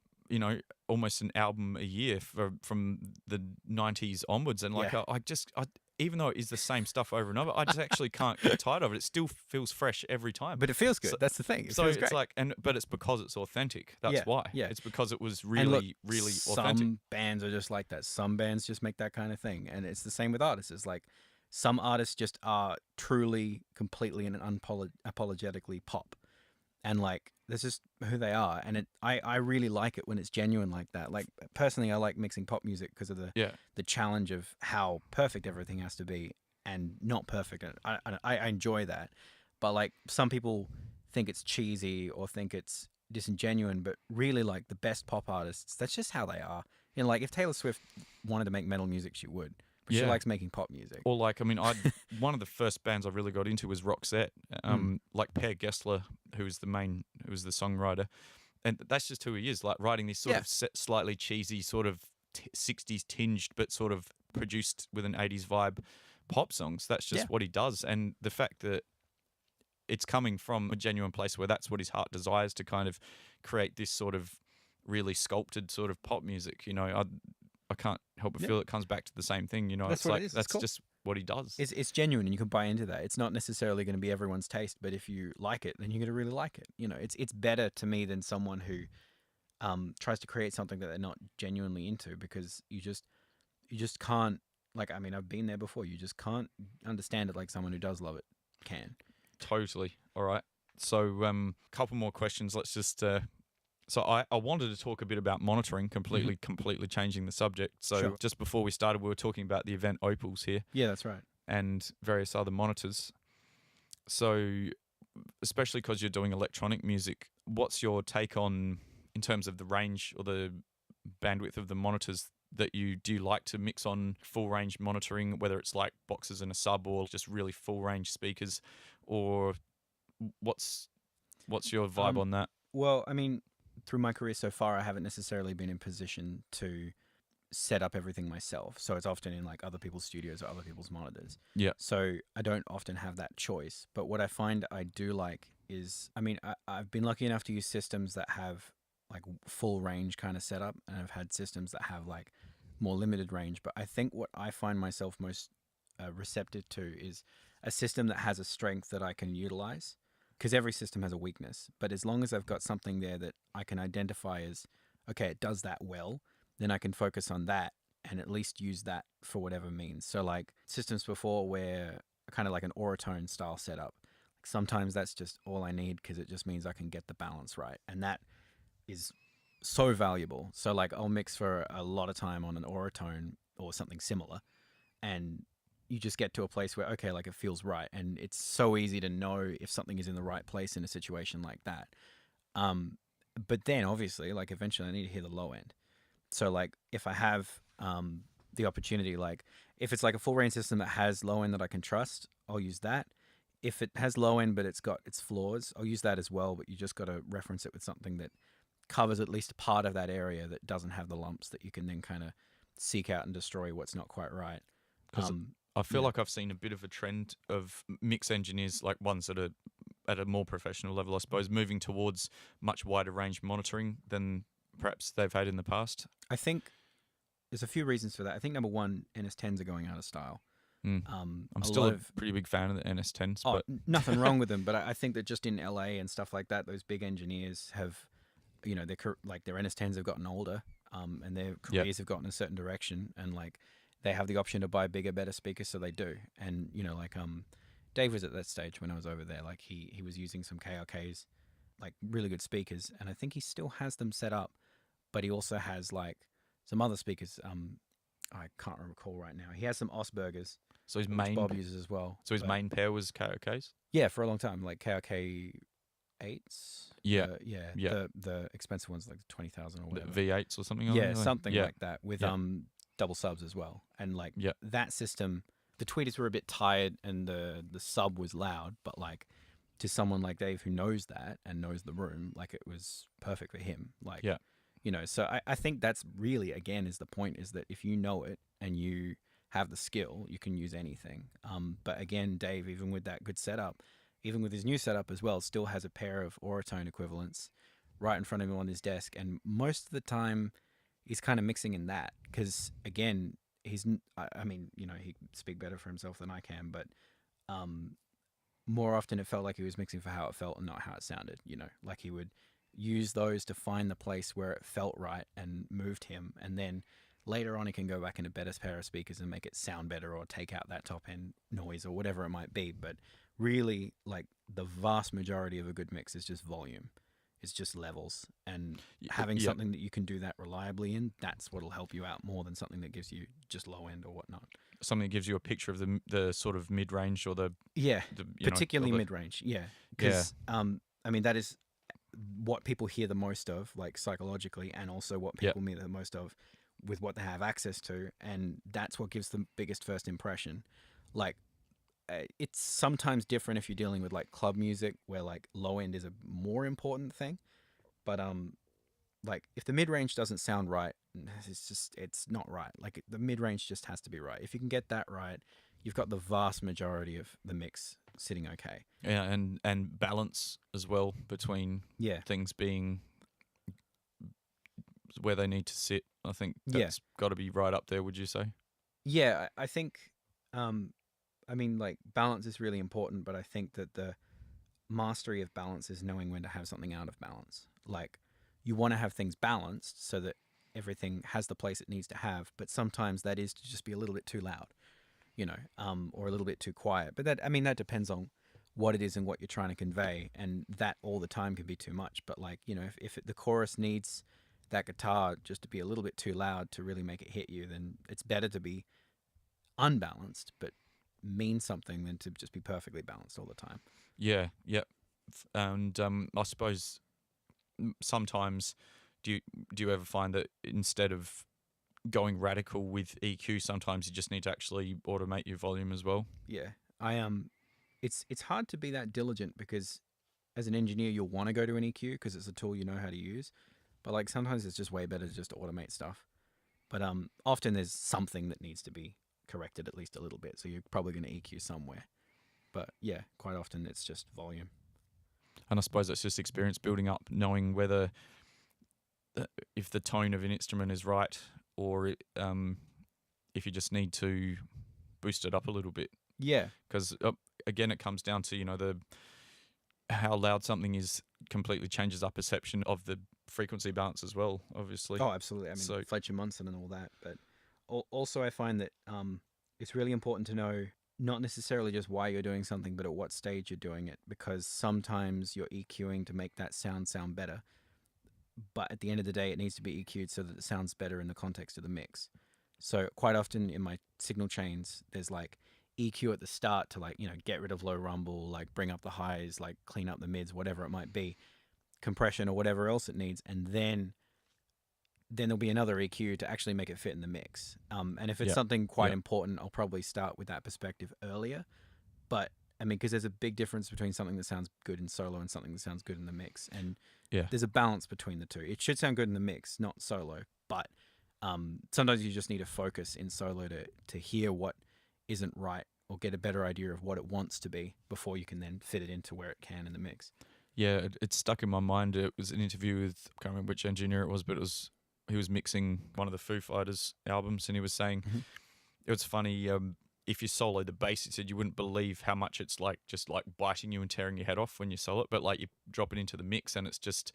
almost an album a year from the 90s onwards, and like Yeah. I even though it is the same stuff over and over, I just actually can't get tired of it. It still feels fresh every time. But it feels good. So- That's the thing. It So feels it's great. like, but it's because it's authentic. That's Yeah, why. yeah. It's because it was And really, look, really some authentic. bands are just like that. Some bands just make that kind of thing, and it's the same with artists. It's like some artists just are truly, completely, and unapologetically pop, and like that's just who they are. And I really like it when it's genuine like that. Like personally, I like mixing pop music because of the challenge of how perfect everything has to be and not perfect. And I enjoy that, but like some people think it's cheesy or think it's disingenuous, but really like the best pop artists, that's just how they are. Like if Taylor Swift wanted to make metal music, she would, but she Yeah. likes making pop music. Or like, I mean, one of the first bands I really got into was Roxette. Like Per Gessler, who was the songwriter, and that's just who he is. Like writing these sort of slightly cheesy, sort of 60s tinged, but sort of produced with an 80s vibe pop songs. That's just what he does, and the fact that it's coming from a genuine place where that's what his heart desires, to kind of create this sort of really sculpted sort of pop music. I can't help but feel it comes back to the same thing. That's It's what like it is. It's that's cool. just what he does. It's genuine, and you can buy into that. It's not necessarily going to be everyone's taste, but if you like it, then you're going to really like it. It's better to me than someone who tries to create something that they're not genuinely into, because you just can't. Like, I mean, I've been there before. You just can't understand it like someone who does love it can. Totally. All right. So, couple more questions. Let's just. So I wanted to talk a bit about monitoring, completely changing the subject. So Sure. just before we started, we were talking about the event Opals here Yeah, that's right. and various other monitors. So, especially because you're doing electronic music, what's your take on, in terms of the range or the bandwidth of the monitors that do you like to mix on full range monitoring, whether it's like boxes and a sub or just really full range speakers, or what's your vibe on that? Well, I mean, through my career so far, I haven't necessarily been in position to set up everything myself. So it's often in like other people's studios or other people's monitors. Yeah. So I don't often have that choice. But what I find I do like is, I mean, I've been lucky enough to use systems that have like full range kind of setup, and I've had systems that have like more limited range. But I think what I find myself most receptive to is a system that has a strength that I can utilize, because every system has a weakness. But as long as I've got something there that I can identify as, okay, it does that well, then I can focus on that and at least use that for whatever means. So like systems before where kind of like an Auratone style setup, like sometimes that's just all I need, because it just means I can get the balance right. And that is so valuable. So like I'll mix for a lot of time on an Auratone or something similar, and you just get to a place where, okay, like it feels right. And it's so easy to know if something is in the right place in a situation like that. But then obviously, like eventually I need to hear the low end. So like if I have the opportunity, like if it's like a full range system that has low end that I can trust, I'll use that. If it has low end but it's got its flaws, I'll use that as well. But you just got to reference it with something that covers at least part of that area that doesn't have the lumps that you can then kind of seek out and destroy what's not quite right. Because I feel like I've seen a bit of a trend of mix engineers, like ones that are at a more professional level, I suppose, moving towards much wider range monitoring than perhaps they've had in the past. I think there's a few reasons for that. I think number one, NS10s are going out of style. I'm still a pretty big fan of the NS10s. Oh, but nothing wrong with them, but I think that just in LA and stuff like that, those big engineers have, you know, their NS10s have gotten older, and their careers have gotten a certain direction, and like they have the option to buy bigger, better speakers, so they do. And you know, like Dave was at that stage when I was over there. Like he was using some KRKs, like really good speakers, and I think he still has them set up, but he also has like some other speakers. I can't recall right now. He has some Osbergers. So his which main Bob uses as well. So his main pair was KOKs? Yeah, for a long time, like KRK 8s. Yeah. The expensive ones, like 20,000 or whatever. V8s or something. Yeah, something like that with Yeah. Double subs as well. And like Yeah. that system, the tweeters were a bit tired and the sub was loud, but like to someone like Dave who knows that and knows the room, like it was perfect for him. Like Yeah. So I think that's really, again, is the point, is that if you know it and you have the skill, you can use anything. But again, Dave, even with that good setup, even with his new setup as well, still has a pair of Auratone equivalents right in front of him on his desk. And most of the time, he's kind of mixing in that because, again, I mean, he can speak better for himself than I can, but more often it felt like he was mixing for how it felt and not how it sounded. Like he would use those to find the place where it felt right and moved him, and then later on he can go back in a better pair of speakers and make it sound better or take out that top end noise or whatever it might be. But really, like, the vast majority of a good mix is just volume. It's just levels, and having something that you can do that reliably in, that's what'll help you out more than something that gives you just low end or whatnot. Something that gives you a picture of the sort of mid range or particularly mid range. Yeah, because I mean, that is what people hear the most of, like, psychologically, and also what people hear the most of with what they have access to, and that's what gives the biggest first impression. Like, it's sometimes different if you're dealing with like club music, where like low end is a more important thing. But like, if the mid range doesn't sound right, it's not right. Like, the mid range just has to be right. If you can get that right, you've got the vast majority of the mix sitting okay. Yeah, and balance as well between things being where they need to sit. I think that's got to be right up there. Would you say? Yeah, I think. I mean, like, balance is really important, but I think that the mastery of balance is knowing when to have something out of balance. Like, you want to have things balanced so that everything has the place it needs to have, but sometimes that is to just be a little bit too loud, or a little bit too quiet. But that depends on what it is and what you're trying to convey, and that all the time can be too much. But like, if the chorus needs that guitar just to be a little bit too loud to really make it hit you, then it's better to be unbalanced, but mean something, than to just be perfectly balanced all the time. Yeah. And I suppose sometimes do you ever find that instead of going radical with EQ, sometimes you just need to actually automate your volume as well? Yeah. It's hard to be that diligent, because as an engineer you'll want to go to an EQ because it's a tool you know how to use, but like, sometimes it's just way better to just automate stuff. But often there's something that needs to be corrected at least a little bit, so you're probably going to EQ somewhere. But yeah, quite often it's just volume. And I suppose that's just experience building up, knowing whether if the tone of an instrument is right, or if you just need to boost it up a little bit. Yeah, because again, it comes down to how loud something is completely changes our perception of the frequency balance as well, obviously. Oh, absolutely. I mean, Fletcher Munson and all that. But also, I find that it's really important to know not necessarily just why you're doing something, but at what stage you're doing it, because sometimes you're EQing to make that sound better, but at the end of the day, it needs to be EQ'd so that it sounds better in the context of the mix. So quite often in my signal chains, there's like EQ at the start to, like, get rid of low rumble, like bring up the highs, like clean up the mids, whatever it might be, compression or whatever else it needs, and then there'll be another EQ to actually make it fit in the mix. And if it's something quite important, I'll probably start with that perspective earlier. But I mean, because there's a big difference between something that sounds good in solo and something that sounds good in the mix, and there's a balance between the two. It should sound good in the mix, not solo, but sometimes you just need to focus in solo to hear what isn't right, or get a better idea of what it wants to be before you can then fit it into where it can in the mix. Yeah, it stuck in my mind. It was an interview with, I can't remember which engineer it was, but he was mixing one of the Foo Fighters albums, and he was saying it was funny. If you solo the bass, he said you wouldn't believe how much it's like just like biting you and tearing your head off when you solo it. But like, you drop it into the mix, and it just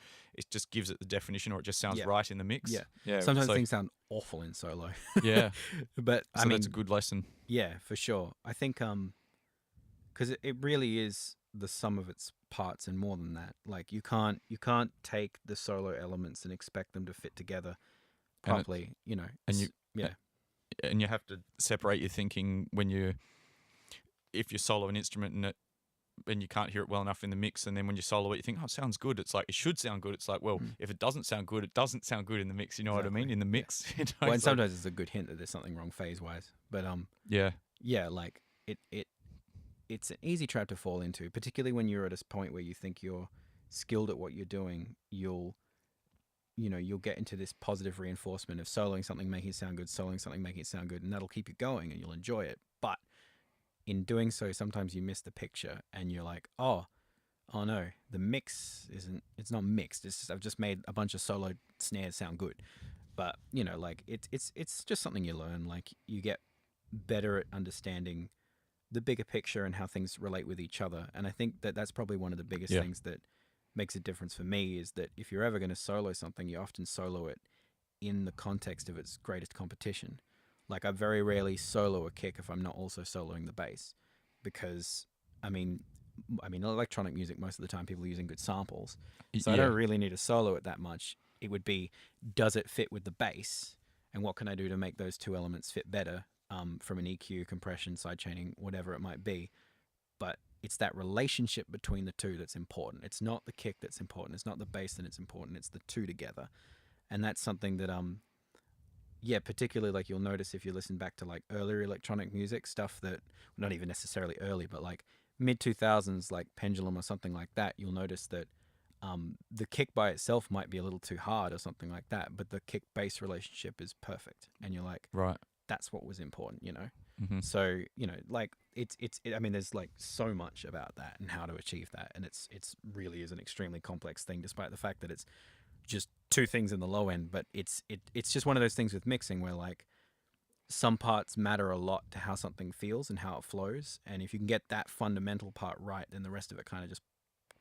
gives it the definition, or it just sounds right in the mix. Yeah. Sometimes things sound awful in solo. Yeah, but I mean, that's a good lesson. Yeah, for sure. I think because it really is the sum of its parts and more than that. Like, you can't take the solo elements and expect them to fit together properly. And you have to separate your thinking if you solo an instrument and you can't hear it well enough in the mix, and then when you solo it, you think, oh, it sounds good. It's like, it should sound good. It's like, well, if it doesn't sound good, it doesn't sound good in the mix. You know what I mean? In the mix. Well, and sometimes it's a good hint that there's something wrong phase wise. But like it's an easy trap to fall into, particularly when you're at a point where you think you're skilled at what you're doing. You'll you'll get into this positive reinforcement of soloing something, making it sound good, soloing something, making it sound good, and that'll keep you going and you'll enjoy it. But in doing so, sometimes you miss the picture and you're like, oh no, the mix it's not mixed. It's just, I've just made a bunch of solo snares sound good. But, like it's just something you learn. Like you get better at understanding the bigger picture and how things relate with each other. And I think that that's probably one of the biggest things that makes a difference for me, is that if you're ever going to solo something, you often solo it in the context of its greatest competition. Like I very rarely solo a kick if I'm not also soloing the bass, because I mean electronic music, most of the time people are using good samples, so I don't really need to solo it that much. It would be, does it fit with the bass, and what can I do to make those two elements fit better, from an EQ, compression, sidechaining, whatever it might be. But it's that relationship between the two that's important. It's not the kick that's important. It's not the bass that's important. It's the two together. And that's something that, particularly like you'll notice if you listen back to like earlier electronic music stuff, that not even necessarily early, but like mid 2000s, like Pendulum or something like that, you'll notice that the kick by itself might be a little too hard or something like that, but the kick bass relationship is perfect. And you're like, right, that's what was important, Mm-hmm. So, like I mean, there's like so much about that and how to achieve that. And it's really is an extremely complex thing, despite the fact that it's just two things in the low end. But it's just one of those things with mixing where like some parts matter a lot to how something feels and how it flows. And if you can get that fundamental part right, then the rest of it kind of just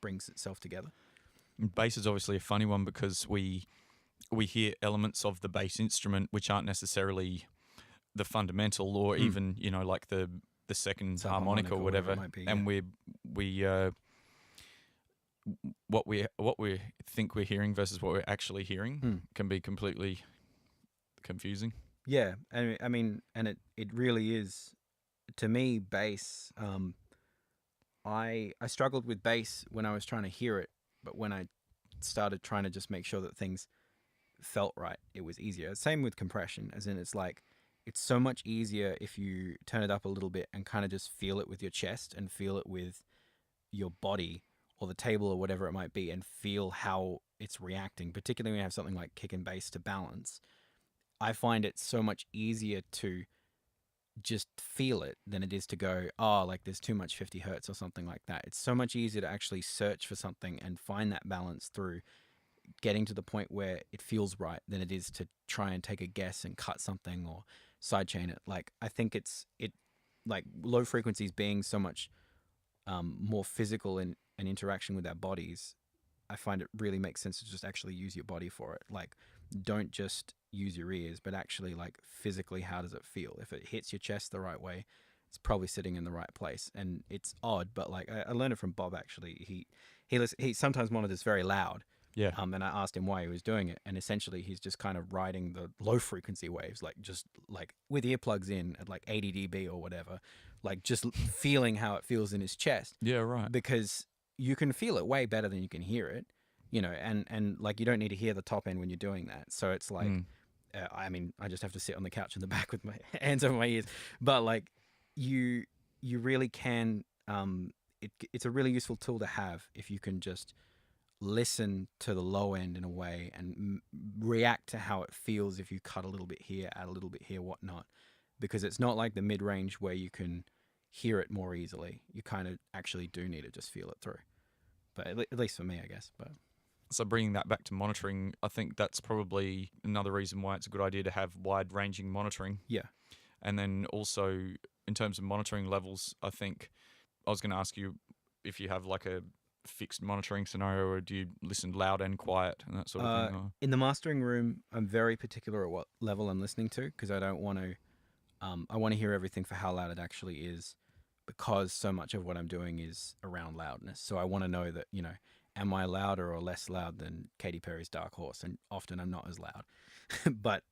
brings itself together. Bass is obviously a funny one because we hear elements of the bass instrument which aren't necessarily the fundamental, or even like the second harmonic or whatever, and what we think we're hearing versus what we're actually hearing can be completely confusing. Yeah, and I mean, and it really is. To me, bass. I struggled with bass when I was trying to hear it, but when I started trying to just make sure that things felt right, it was easier. Same with compression, as in it's like, it's so much easier if you turn it up a little bit and kind of just feel it with your chest and feel it with your body or the table or whatever it might be, and feel how it's reacting, particularly when you have something like kick and bass to balance. I find it so much easier to just feel it than it is to go, oh, like there's too much 50 hertz or something like that. It's so much easier to actually search for something and find that balance through getting to the point where it feels right than it is to try and take a guess and cut something or sidechain it. Like I think it like low frequencies being so much more physical in an interaction with our bodies, I find it really makes sense to just actually use your body for it. Like don't just use your ears, but actually like physically, how does it feel? If it hits your chest the right way, it's probably sitting in the right place. And it's odd, but like I learned it from Bob actually. He sometimes monitors very loud. Yeah. And I asked him why he was doing it, and essentially he's just kind of riding the low frequency waves, like just like with earplugs in at like 80 dB or whatever, like just feeling how it feels in his chest. Yeah, right. Because you can feel it way better than you can hear it, and like you don't need to hear the top end when you're doing that. So it's like, I mean, I just have to sit on the couch in the back with my hands over my ears, but like you really can. It's a really useful tool to have if you can just listen to the low end in a way and react to how it feels if you cut a little bit here, add a little bit here, whatnot. Because it's not like the mid-range where you can hear it more easily. You kind of actually do need to just feel it through. But at least for me, I guess. But so bringing that back to monitoring, I think that's probably another reason why it's a good idea to have wide-ranging monitoring. Yeah. And then also in terms of monitoring levels, I think I was going to ask you if you have like a fixed monitoring scenario, or do you listen loud and quiet and that sort of thing? Or? In the mastering room, I'm very particular at what level I'm listening to, because I don't want to. I want to hear everything for how loud it actually is, because so much of what I'm doing is around loudness. So I want to know that, am I louder or less loud than Katy Perry's Dark Horse? And often I'm not as loud. But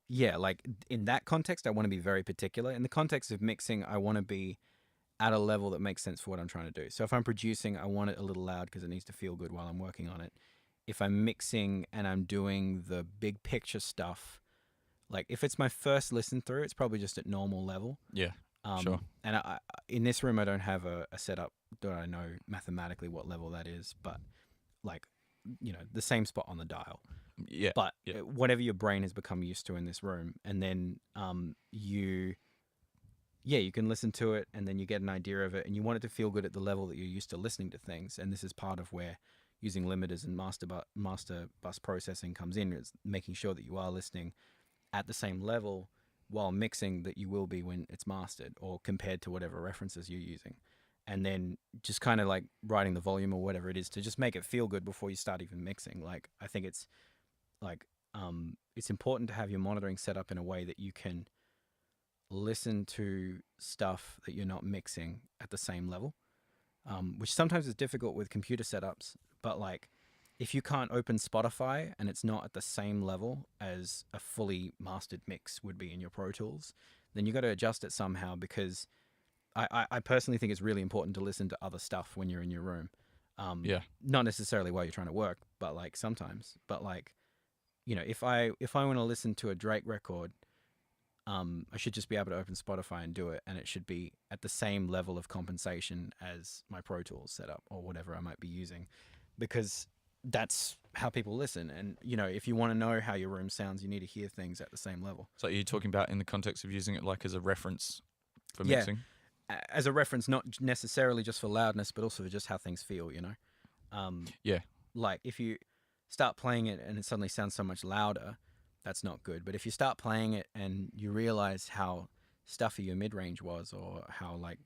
yeah, like in that context, I want to be very particular. In the context of mixing, I want to be at a level that makes sense for what I'm trying to do. So if I'm producing, I want it a little loud because it needs to feel good while I'm working on it. If I'm mixing and I'm doing the big picture stuff, like if it's my first listen through, it's probably just at normal level. Yeah, sure. And I, in this room, I don't have a setup that I know mathematically what level that is. But like the same spot on the dial. Yeah. But Yeah. whatever your brain has become used to in this room, and then you can listen to it, and then you get an idea of it, and you want it to feel good at the level that you're used to listening to things. And this is part of where using limiters and master bus processing comes in. It's making sure that you are listening at the same level while mixing that you will be when it's mastered, or compared to whatever references you're using. And then just kind of like writing the volume or whatever it is to just make it feel good before you start even mixing. Like, I think it's like it's important to have your monitoring set up in a way that you can listen to stuff that you're not mixing at the same level, which sometimes is difficult with computer setups. But like, if you can't open Spotify and it's not at the same level as a fully mastered mix would be in your Pro Tools, then you got to adjust it somehow, because I personally think it's really important to listen to other stuff when you're in your room. Not necessarily while you're trying to work, but like sometimes. But like, if I want to listen to a Drake record, I should just be able to open Spotify and do it, and it should be at the same level of compensation as my Pro Tools setup or whatever I might be using, because that's how people listen. And if you want to know how your room sounds, you need to hear things at the same level. So you're talking about in the context of using it like as a reference for mixing? As a reference, not necessarily just for loudness, but also for just how things feel, Like, if you start playing it and it suddenly sounds so much louder, that's not good. But if you start playing it and you realize how stuffy your mid-range was, or how like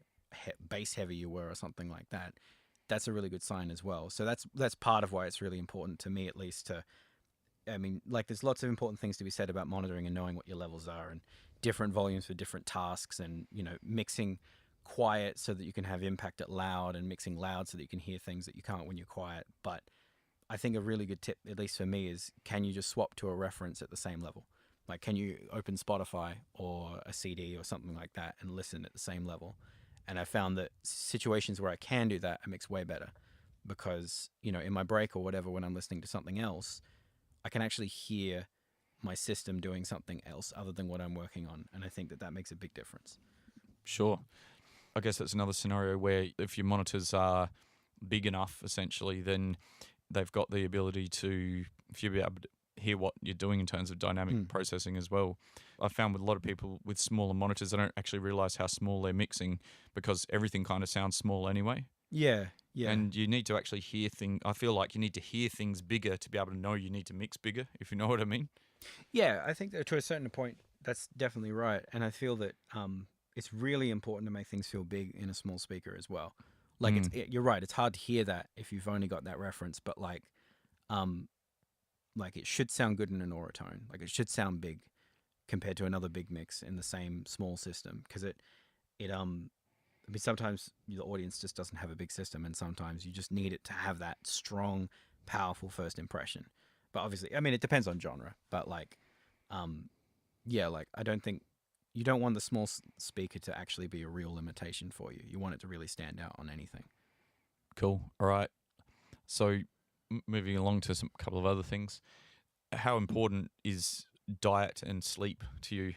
bass heavy you were or something like that, that's a really good sign as well. So that's part of why it's really important to me, at least, there's lots of important things to be said about monitoring and knowing what your levels are, and different volumes for different tasks, and mixing quiet so that you can have impact at loud, and mixing loud so that you can hear things that you can't when you're quiet. But I think a really good tip, at least for me, is, can you just swap to a reference at the same level? Like, can you open Spotify or a CD or something like that and listen at the same level? And I found that situations where I can do that, I mix way better, because, in my break or whatever, when I'm listening to something else, I can actually hear my system doing something else other than what I'm working on. And I think that makes a big difference. Sure. I guess that's another scenario where if your monitors are big enough, essentially, then they've got the ability to, if you'll be able to hear what you're doing in terms of dynamic processing as well. I found with a lot of people with smaller monitors, they don't actually realize how small they're mixing, because everything kind of sounds small anyway. Yeah. And you need to actually hear things. I feel like you need to hear things bigger to be able to know you need to mix bigger, if you know what I mean. Yeah, I think that to a certain point, that's definitely right. And I feel that it's really important to make things feel big in a small speaker as well. Like, you're right, it's hard to hear that if you've only got that reference, but like it should sound good in an Auratone. Like, it should sound big compared to another big mix in the same small system, because sometimes the audience just doesn't have a big system, and sometimes you just need it to have that strong, powerful first impression. But obviously, it depends on genre, but like, I don't think you don't want the small speaker to actually be a real limitation for you. You want it to really stand out on anything. Cool. All right. So moving along to a couple of other things. How important is diet and sleep to you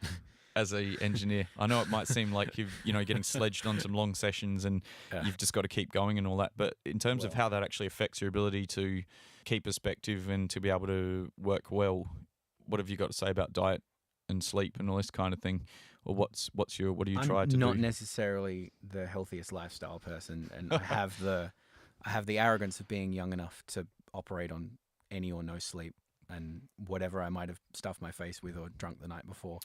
as a engineer? I know it might seem like you've getting sledged on some long sessions and you've just got to keep going and all that, but in terms of how that actually affects your ability to keep perspective and to be able to work well, what have you got to say about diet and sleep and all this kind of thing? Or what do you try to do? I'm not necessarily the healthiest lifestyle person, and I have the arrogance of being young enough to operate on any or no sleep and whatever I might have stuffed my face with or drunk the night before.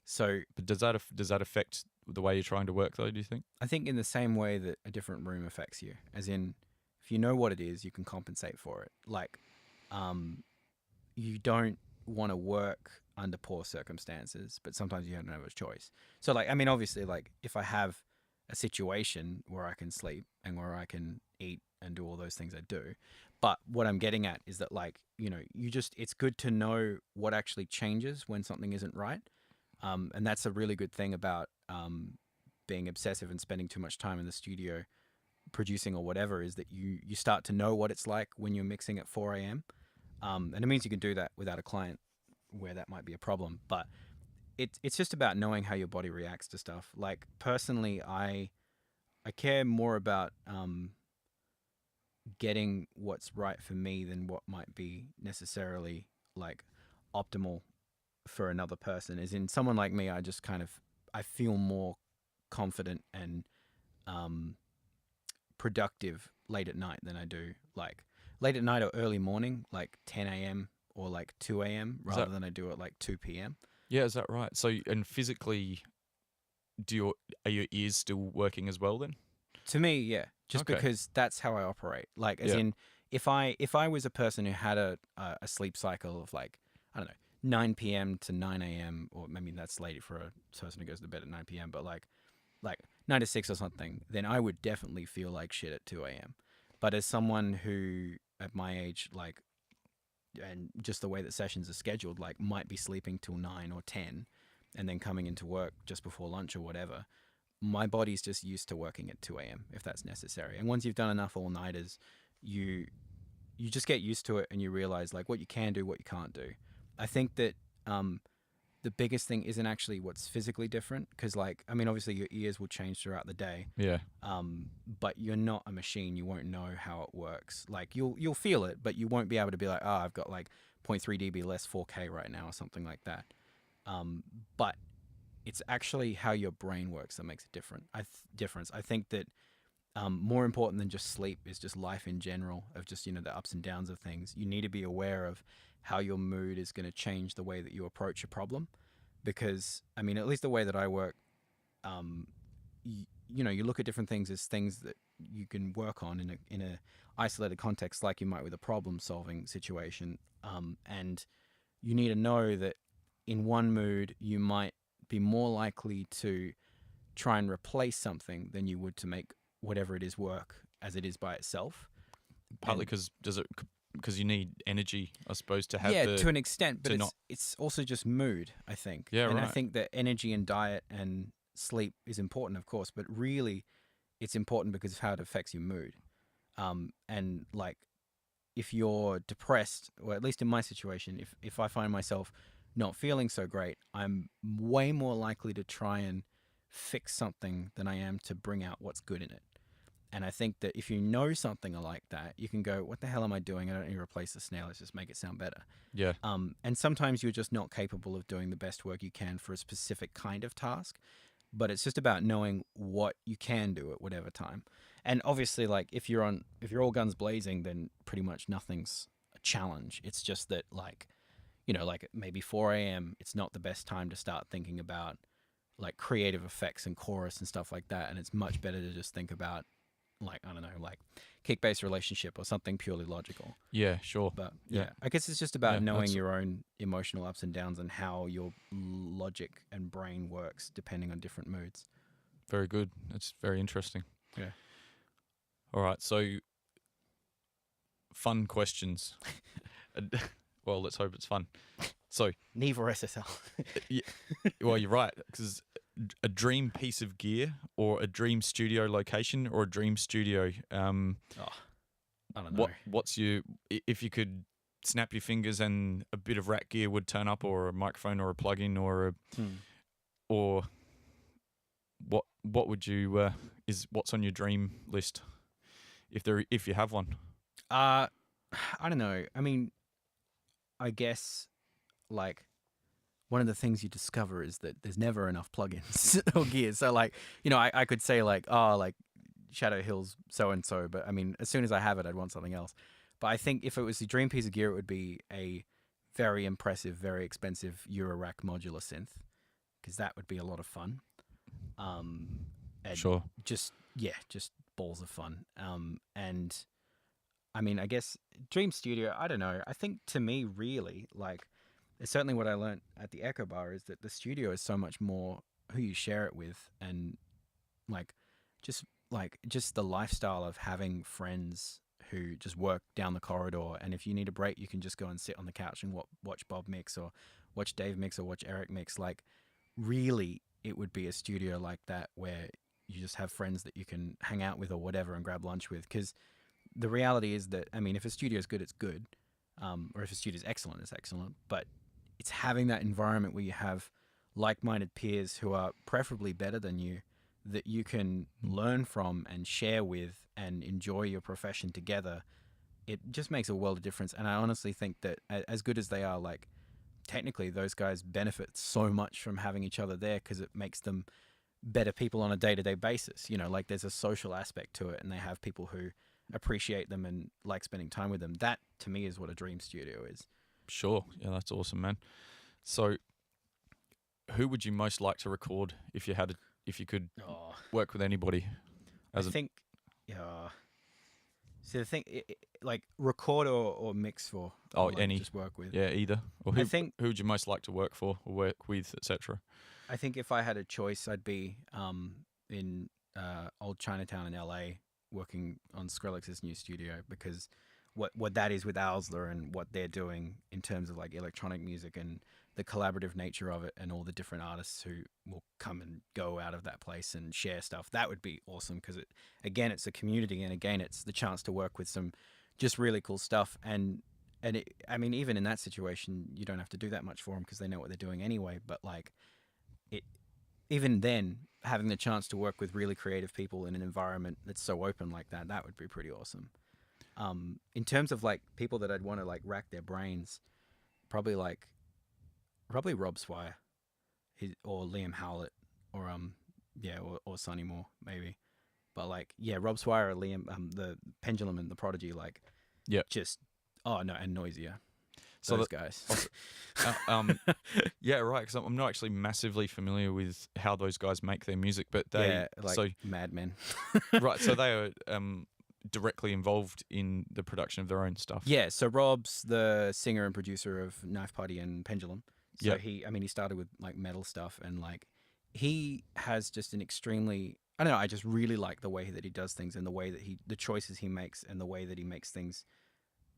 So, but does that affect the way you're trying to work, though, do you think? I think in the same way that a different room affects you, as in, if you know what it is, you can compensate for it. Like, you don't want to work under poor circumstances, but sometimes you don't have a choice. So, like, obviously, like, if I have a situation where I can sleep and where I can eat and do all those things, I do. But what I'm getting at is that, like, it's good to know what actually changes when something isn't right. And that's a really good thing about being obsessive and spending too much time in the studio producing or whatever, is that you start to know what it's like when you're mixing at 4 a.m. And it means you can do that without a client where that might be a problem. But it's just about knowing how your body reacts to stuff. Like, personally, I care more about getting what's right for me than what might be necessarily like optimal for another person. As in someone like me, I just kind of I feel more confident and productive late at night than I do like late at night or early morning, like 10 a.m. or like 2 a.m. rather than I do at like 2 p.m. Yeah, is that right? So, and physically, are your ears still working as well then? To me, yeah, just Okay. because that's how I operate. Like, as Yeah. in, if I was a person who had a sleep cycle of like, I don't know, 9 p.m. to 9 a.m. or maybe that's late for a person who goes to bed at 9 p.m. But like 9 to 6 or something, then I would definitely feel like shit at 2 a.m. But as someone who at my age, like, and just the way that sessions are scheduled, like, might be sleeping till 9 or 10, and then coming into work just before lunch or whatever, my body's just used to working at 2 a.m. if that's necessary. And once you've done enough all-nighters, you just get used to it and you realize like what you can do, what you can't do. I think that the biggest thing isn't actually what's physically different, because like, I mean, obviously your ears will change throughout the day, Yeah. but you're not a machine. You won't know how it works. Like you'll feel it, but you won't be able to be like, oh, I've got like 0.3 dB less 4K right now or something like that. But it's actually how your brain works that makes a difference. I think that more important than just sleep is just life in general, of just, you know, the ups and downs of things. You need to be aware of how your mood is going to change the way that you approach a problem. Because, I mean, at least the way that I work, you know, you look at different things as things that you can work on in a isolated context, like you might with a problem solving situation. And you need to know that in one mood, you might be more likely to try and replace something than you would to make whatever it is work as it is by itself. Partly because you need energy, I suppose, to have Yeah, to an extent, but to it's also just mood, I think. Yeah, and I right. think that energy and diet and sleep is important, of course, but really it's important because of how it affects your mood. And like, if you're depressed, or at least in my situation, if I find myself not feeling so great, I'm way more likely to try and fix something than I am to bring out what's good in it. And I think that if you know something like that, you can go, what the hell am I doing? I don't need to replace the snail. Let's just make it sound better. Yeah. And sometimes you're just not capable of doing the best work you can for a specific kind of task. But it's just about knowing what you can do at whatever time. And obviously, like, if you're all guns blazing, then pretty much nothing's a challenge. It's just that, like, you know, like maybe 4 a.m., it's not the best time to start thinking about like creative effects and chorus and stuff like that. And it's much better to just think about, like, I don't know, like kick-based relationship or something purely logical. Yeah, sure. But yeah, I guess it's just about Yeah, knowing that's- your own emotional ups and downs and how your logic and brain works depending on different moods. Very good. That's very interesting. Yeah. All right. So, fun questions. Well, let's hope it's fun. So, Neither SSL. well, you're right, because a dream piece of gear or a dream studio location or a dream studio. I don't know. What's your, if you could snap your fingers and a bit of rack gear would turn up, or a microphone or a plug-in or or what would you what's on your dream list if you have one? I don't know. I mean, I guess like one of the things you discover is that there's never enough plugins or gear. So like, you know, I could say like, oh, like Shadow Hills so and so, but I mean, as soon as I have it, I'd want something else. But I think if it was the dream piece of gear, it would be a very impressive, very expensive Eurorack modular synth, because that would be a lot of fun. And Sure. just balls of fun. And I mean, I guess Dream Studio, I don't know. I think to me, really, like, it's certainly what I learned at the Echo Bar is that the studio is so much more who you share it with, and like just the lifestyle of having friends who just work down the corridor, and if you need a break, you can just go and sit on the couch and watch Bob mix, or watch Dave mix, or watch Eric mix. Like, really, it would be a studio like that where you just have friends that you can hang out with or whatever and grab lunch with. Because the reality is that, I mean, if a studio is good, it's good. Or if a studio is excellent, it's excellent. But it's having that environment where you have like-minded peers who are preferably better than you that you can learn from and share with and enjoy your profession together, it just makes a world of difference. And I honestly think that as good as they are, like, technically those guys benefit so much from having each other there, because it makes them better people on a day-to-day basis. You know, like, there's a social aspect to it, and they have people who appreciate them and like spending time with them. That to me is what a dream studio is. Sure. Yeah, that's awesome, man. So who would you most like to record if you could work with anybody? I think, yeah. So the thing, like, record or mix for? Like, any. Just work with. Yeah, either. Or who would you most like to work for or work with, etc.? I think if I had a choice, I'd be in old Chinatown in LA, working on Skrillex's new studio, because what that is with Owsler and what they're doing in terms of like electronic music and the collaborative nature of it, and all the different artists who will come and go out of that place and share stuff, that would be awesome, because it's a community, and again, it's the chance to work with some just really cool stuff. And I mean, even in that situation, you don't have to do that much for them because they know what they're doing anyway. But like, even then, having the chance to work with really creative people in an environment that's so open like that would be pretty awesome. In terms of like people that I'd want to like rack their brains, probably Rob Swire, or Liam Howlett, or or Sonny Moore maybe. But like, yeah, Rob Swire or Liam, the Pendulum and the Prodigy, like, just and Noisier. So those guys. Yeah, right. Because I'm not actually massively familiar with how those guys make their music, but they madmen. Right. So they are directly involved in the production of their own stuff. Yeah. So Rob's the singer and producer of Knife Party and Pendulum. So he started with like metal stuff, and like he has just an extremely, I don't know, I just really like the way that he does things, and the way that the choices he makes, and the way that he makes things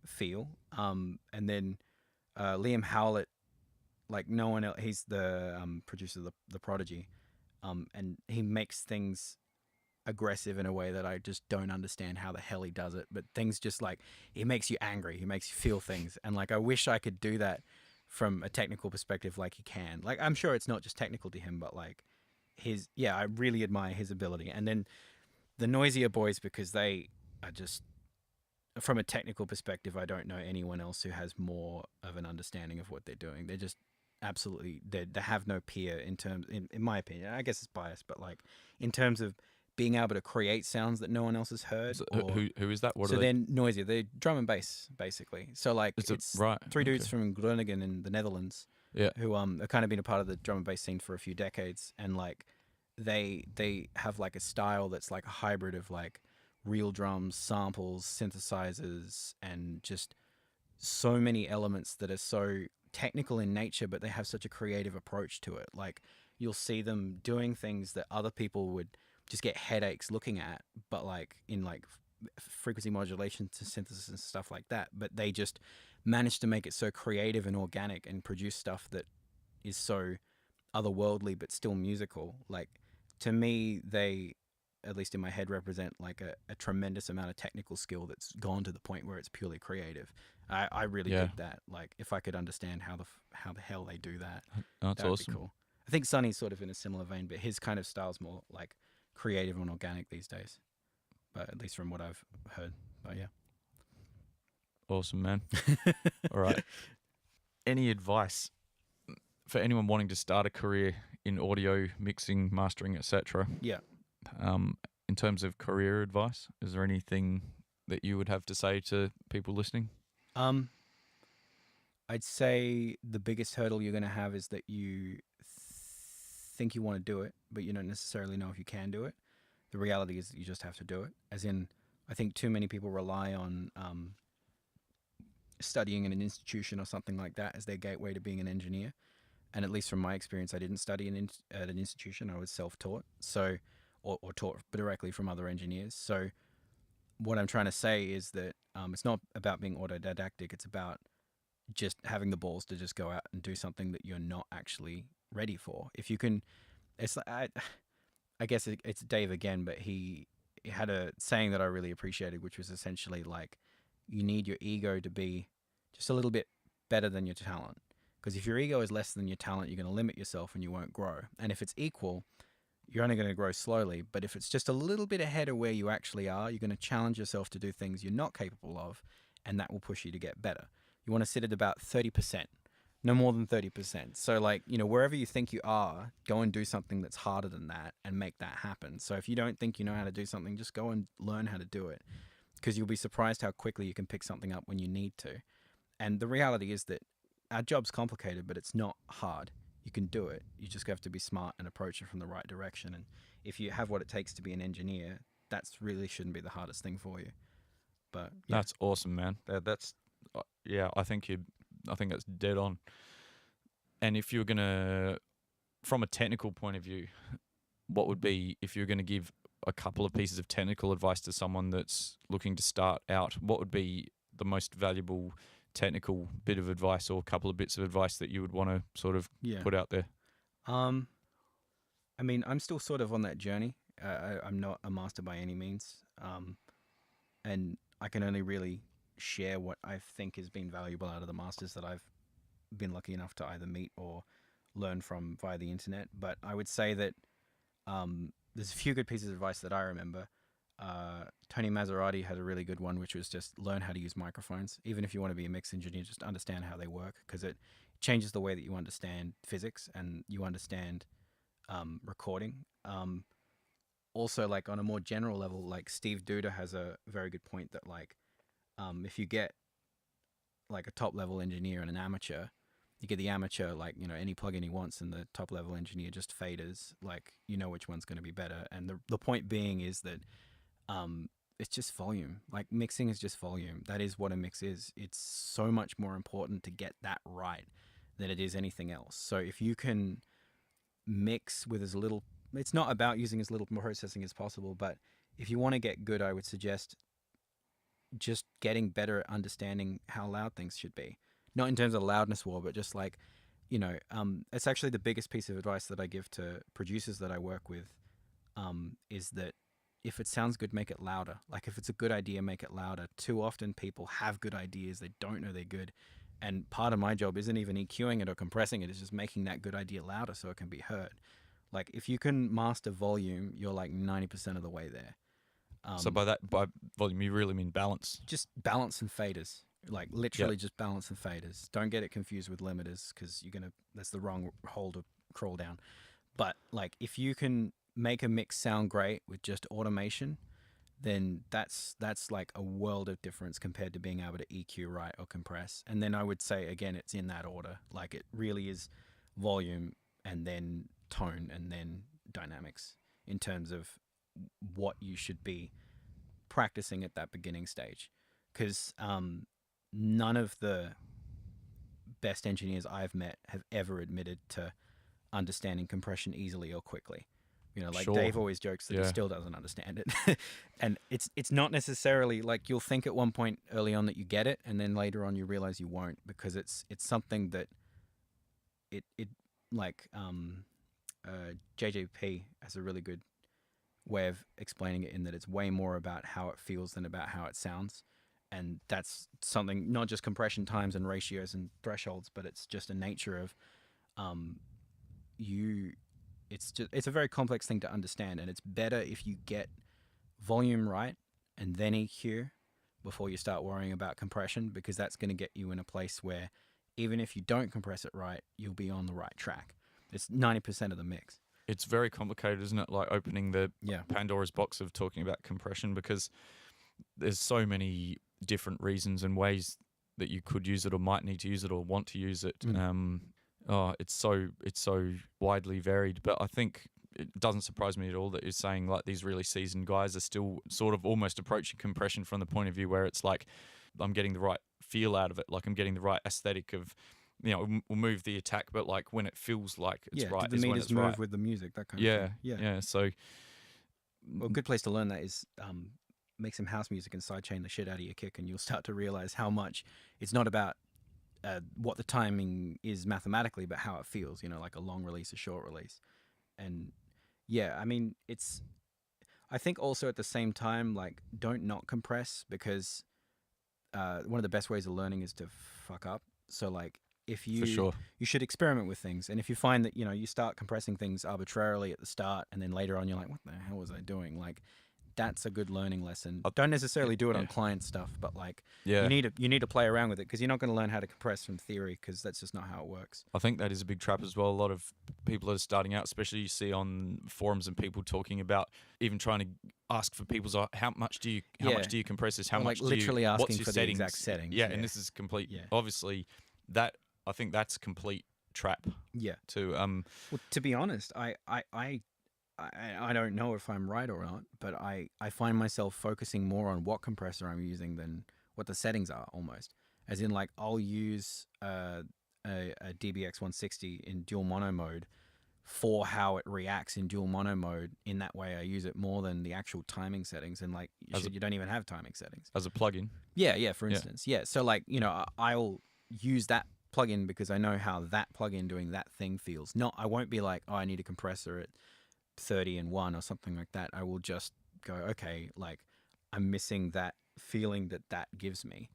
feel. And then Liam Howlett, like no one else, he's the producer of the Prodigy, and he makes things aggressive in a way that I just don't understand how the hell he does it. But things just like, he makes you angry, he makes you feel things, and like I wish I could do that from a technical perspective like he can. Like, I'm sure it's not just technical to him, but like I really admire his ability. And then the Noisier boys, because they are just, from a technical perspective, I don't know anyone else who has more of an understanding of what they're doing. They're just absolutely, they have no peer in terms, in my opinion. I guess it's biased, but like in terms of being able to create sounds that no one else has heard. So who is that? They're Noisier. They're drum and bass, basically. So like, it's three dudes from Groningen in the Netherlands, who have kind of been a part of the drum and bass scene for a few decades, and like they have like a style that's like a hybrid of like real drums, samples, synthesizers, and just so many elements that are so technical in nature, but they have such a creative approach to it. Like, you'll see them doing things that other people would just get headaches looking at, but like in like frequency modulation to synthesis and stuff like that. But they just manage to make it so creative and organic, and produce stuff that is so otherworldly but still musical. Like, to me, they, at least in my head, represent like a tremendous amount of technical skill that's gone to the point where it's purely creative. I really dig that. Like, if I could understand how the hell they do that, that's would awesome. be cool. I think Sonny's sort of in a similar vein, but his kind of style's more like creative and organic these days. But at least from what I've heard. But yeah. Awesome, man. All right. Any advice for anyone wanting to start a career in audio, mixing, mastering, etc.? Yeah. In terms of career advice, is there anything that you would have to say to people listening? I'd say the biggest hurdle you're going to have is that you think you want to do it, but you don't necessarily know if you can do it. The reality is that you just have to do it. As in, I think too many people rely on studying in an institution or something like that as their gateway to being an engineer. And at least from my experience, I didn't study at an institution. I was self-taught, or taught directly from other engineers. So what I'm trying to say is that it's not about being autodidactic. It's about just having the balls to just go out and do something that you're not actually ready for. If you can, it's like, I guess it's Dave again, but he had a saying that I really appreciated, which was essentially like, you need your ego to be just a little bit better than your talent. Because if your ego is less than your talent, you're going to limit yourself and you won't grow. And if it's equal, you're only going to grow slowly. But if it's just a little bit ahead of where you actually are, you're going to challenge yourself to do things you're not capable of, and that will push you to get better. You want to sit at about 30%, no more than 30%. So like, wherever you think you are, go and do something that's harder than that and make that happen. So if you don't think you know how to do something, just go and learn how to do it, because you'll be surprised how quickly you can pick something up when you need to. And the reality is that our job's complicated, but it's not hard. You can do it. You just have to be smart and approach it from the right direction. And if you have what it takes to be an engineer, that's really shouldn't be the hardest thing for you. But yeah. That's awesome, man. That's I think that's dead on. And if you're gonna, from a technical point of view, what would be, if you're gonna give a couple of pieces of technical advice to someone that's looking to start out, what would be the most valuable technical bit of advice, or a couple of bits of advice that you would want to sort of put out there? I mean, I'm still sort of on that journey. I'm not a master by any means. And I can only really share what I think has been valuable out of the masters that I've been lucky enough to either meet or learn from via the internet. But I would say that there's a few good pieces of advice that I remember. Tony Maserati had a really good one, which was just learn how to use microphones. Even if you want to be a mix engineer, just understand how they work, because it changes the way that you understand physics and you understand recording. Also, like on a more general level, like Steve Duda has a very good point that like if you get like a top level engineer and an amateur, you get the amateur like any plugin he wants, and the top level engineer just faders, like which one's going to be better. And the point being is that it's just volume. Like mixing is just volume. That is what a mix is. It's so much more important to get that right than it is anything else. So if you can mix with as little, it's not about using as little processing as possible, but if you want to get good, I would suggest just getting better at understanding how loud things should be. Not in terms of loudness war, but just like, it's actually the biggest piece of advice that I give to producers that I work with, is that if it sounds good, make it louder. Like if it's a good idea, make it louder. Too often people have good ideas, they don't know they're good. And part of my job isn't even EQing it or compressing it, it's just making that good idea louder so it can be heard. Like if you can master volume, you're like 90% of the way there. So by volume, you really mean balance? Just balance and faders. Like literally just balance and faders. Don't get it confused with limiters, because that's the wrong hole to crawl down. But like if you can make a mix sound great with just automation, then that's like a world of difference compared to being able to EQ right or compress. And then I would say again, it's in that order. Like it really is volume and then tone and then dynamics in terms of what you should be practicing at that beginning stage. Because none of the best engineers I've met have ever admitted to understanding compression easily or quickly. Like Sure. Dave always jokes that he still doesn't understand it. And it's not necessarily like you'll think at one point early on that you get it, and then later on you realize you won't, because it's something that it like JJP has a really good way of explaining it, in that it's way more about how it feels than about how it sounds. And that's something, not just compression times and ratios and thresholds, but it's just a nature of it's a very complex thing to understand, and it's better if you get volume right and then EQ before you start worrying about compression, because that's going to get you in a place where even if you don't compress it right, you'll be on the right track. It's 90% of the mix. It's very complicated, isn't it? Like opening the Pandora's box of talking about compression, because there's so many different reasons and ways that you could use it or might need to use it or want to use it. It's so widely varied. But I think it doesn't surprise me at all that you're saying like these really seasoned guys are still sort of almost approaching compression from the point of view where it's like I'm getting the right feel out of it, like I'm getting the right aesthetic of, we'll move the attack, but like when it feels like it's right, the is when meters it's move right. with the music, that kind of thing. Yeah. So, well, a good place to learn that is make some house music and sidechain the shit out of your kick, and you'll start to realize how much it's not about what the timing is mathematically, but how it feels. Like a long release, a short release, and I mean, I think also at the same time, like don't not compress, because one of the best ways of learning is to fuck up. So like if For sure. you should experiment with things, and if you find that you start compressing things arbitrarily at the start, and then later on you're like, what the hell was I doing? Like, that's a good learning lesson. Don't necessarily do it on client stuff, but like Yeah. you need to play around with it, because you're not going to learn how to compress from theory, because that's just not how it works. I think that is a big trap as well. A lot of people that are starting out, especially you see on forums and people talking about even trying to ask for people's how much do you compress this? How Or, much like, do literally you, asking what's your for the settings? exact settings. Yeah, and this is complete. Yeah. Obviously, that I think that's a complete trap. Yeah. To Well, to be honest, I don't know if I'm right or not, but I find myself focusing more on what compressor I'm using than what the settings are, almost. As in, like, I'll use a DBX 160 in dual mono mode for how it reacts in dual mono mode. In that way, I use it more than the actual timing settings. And, like, you don't even have timing settings. as a plugin. Yeah, for instance. Yeah, so, like, I'll use that plugin because I know how that plugin doing that thing feels. I won't be like, oh, I need a compressor at 30 and 1 or something like that. I will just go, okay, like, I'm missing that feeling that gives me,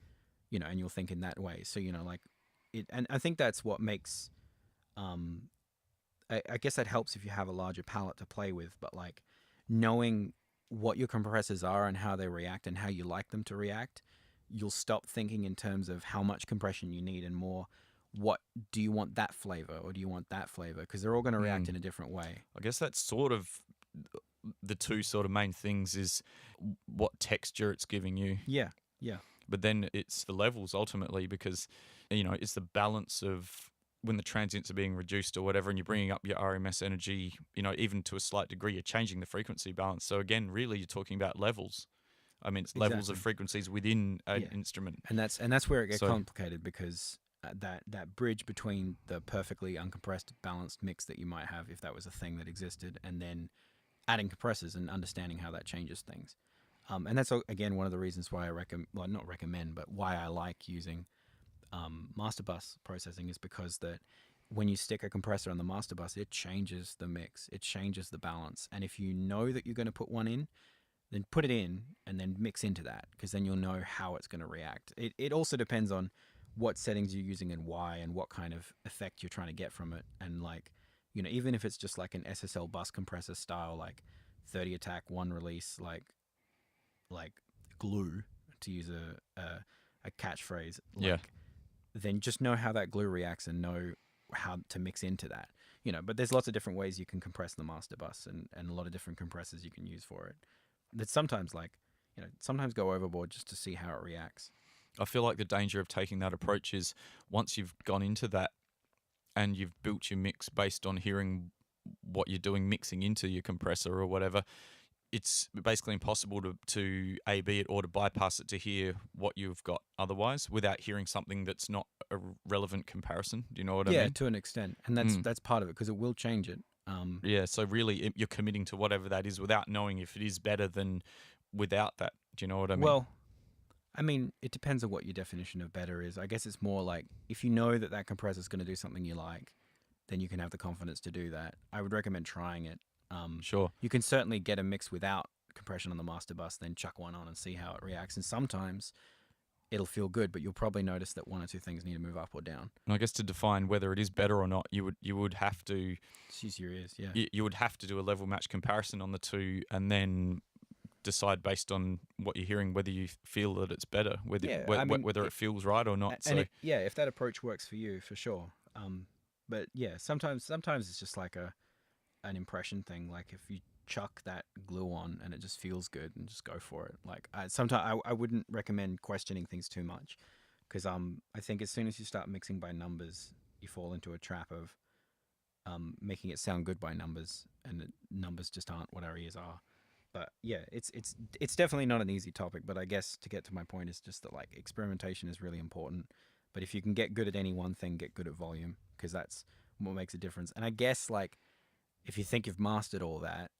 and you'll think in that way. So, like it, and I think that's what makes, I guess that helps if you have a larger palette to play with, but like knowing what your compressors are and how they react and how you like them to react, you'll stop thinking in terms of how much compression you need and more, what do you want, that flavor or do you want that flavor? Because they're all going to react in a different way. I guess that's sort of the two sort of main things is what texture it's giving you. Yeah. But then it's the levels ultimately, because it's the balance of when the transients are being reduced or whatever, and you're bringing up your RMS energy, even to a slight degree, you're changing the frequency balance. So again, really, you're talking about levels. I mean, it's levels of frequencies within an instrument, and that's where it gets complicated, because that bridge between the perfectly uncompressed balanced mix that you might have, if that was a thing that existed, and then adding compressors and understanding how that changes things. And that's, again, one of the reasons why not recommend, but why I like using master bus processing, is because that when you stick a compressor on the master bus, it changes the mix, it changes the balance. And if you know that you're going to put one in, then put it in and then mix into that, because then you'll know how it's going to react. It also depends on what settings you're using and why, and what kind of effect you're trying to get from it. And like, even if it's just like an SSL bus compressor style, like 30 attack, 1 release, like glue, to use a catchphrase, then just know how that glue reacts and know how to mix into that. But there's lots of different ways you can compress the master bus, and a lot of different compressors you can use for it. That sometimes, sometimes go overboard just to see how it reacts. I feel like the danger of taking that approach is once you've gone into that and you've built your mix based on hearing what you're doing, mixing into your compressor or whatever, it's basically impossible to A/B it or to bypass it to hear what you've got otherwise without hearing something that's not a relevant comparison. Do you know what I mean? Yeah, to an extent. And that's part of it, because it will change it. So really you're committing to whatever that is without knowing if it is better than without that. Do you know what I mean? Well, I mean, it depends on what your definition of better is. I guess it's more like, if you know that compressor is going to do something you like, then you can have the confidence to do that. I would recommend trying it. Sure. You can certainly get a mix without compression on the master bus, then chuck one on and see how it reacts. And sometimes it'll feel good, but you'll probably notice that one or two things need to move up or down. And I guess to define whether it is better or not, you would have to just use your ears. Yeah. You would have to do a level match comparison on the two, and then decide based on what you're hearing whether you feel that it's better, whether it feels right or not. If that approach works for you, for sure. But yeah, sometimes it's just like an impression thing. Like, if you chuck that glue on and it just feels good, and just go for it. Like, sometimes I wouldn't recommend questioning things too much, because I think as soon as you start mixing by numbers, you fall into a trap of making it sound good by numbers, and numbers just aren't what our ears are. But yeah, it's definitely not an easy topic. But I guess to get to my point is just that, like, experimentation is really important. But if you can get good at any one thing, get good at volume, because that's what makes a difference. And I guess, like, if you think you've mastered all that,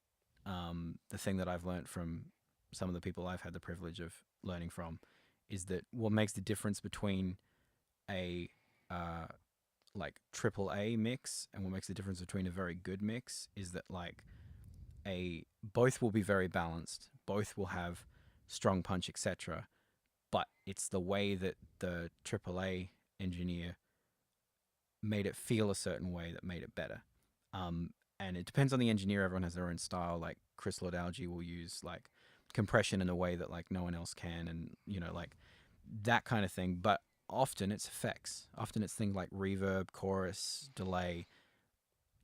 the thing that I've learned from some of the people I've had the privilege of learning from is that what makes the difference between a like AAA mix and what makes the difference between a very good mix is that, like, both will be very balanced, both will have strong punch, etc. But it's the way that the AAA engineer made it feel a certain way that made it better. And it depends on the engineer. Everyone has their own style. Like Chris Lord-Alge will use like compression in a way that like no one else can, and like that kind of thing. But often it's effects. Often it's things like reverb, chorus, delay.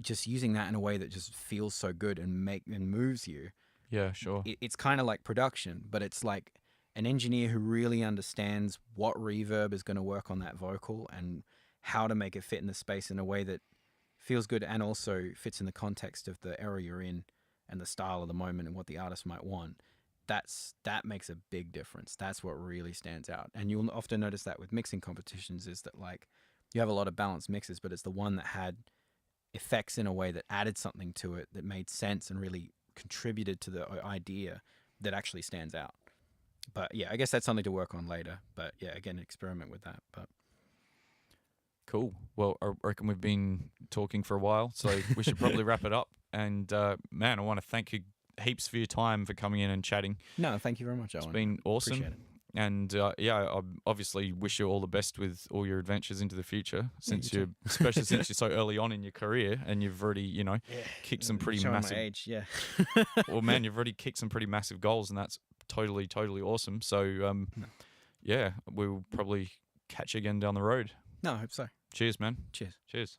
Just using that in a way that just feels so good and moves you. Yeah, sure. It's kind of like production, but it's like an engineer who really understands what reverb is going to work on that vocal and how to make it fit in the space in a way that feels good and also fits in the context of the era you're in and the style of the moment and what the artist might want. That makes a big difference. That's what really stands out. And you'll often notice that with mixing competitions is that like you have a lot of balanced mixes, but it's the one that had effects in a way that added something to it that made sense and really contributed to the idea that actually stands out. But yeah, I guess that's something to work on later. But yeah, again, experiment with that. But cool. Well, I reckon we've been talking for a while, so we should probably wrap it up. And man, I want to thank you heaps for your time, for coming in and chatting. No, thank you very much, Owen. It's been awesome. Appreciate it. And I obviously wish you all the best with all your adventures into the future, especially since you're so early on in your career and you've already, kicked some pretty massive. My age, yeah. Well, man, you've already kicked some pretty massive goals, and that's totally awesome. So, yeah, we'll probably catch you again down the road. No, I hope so. Cheers, man. Cheers. Cheers.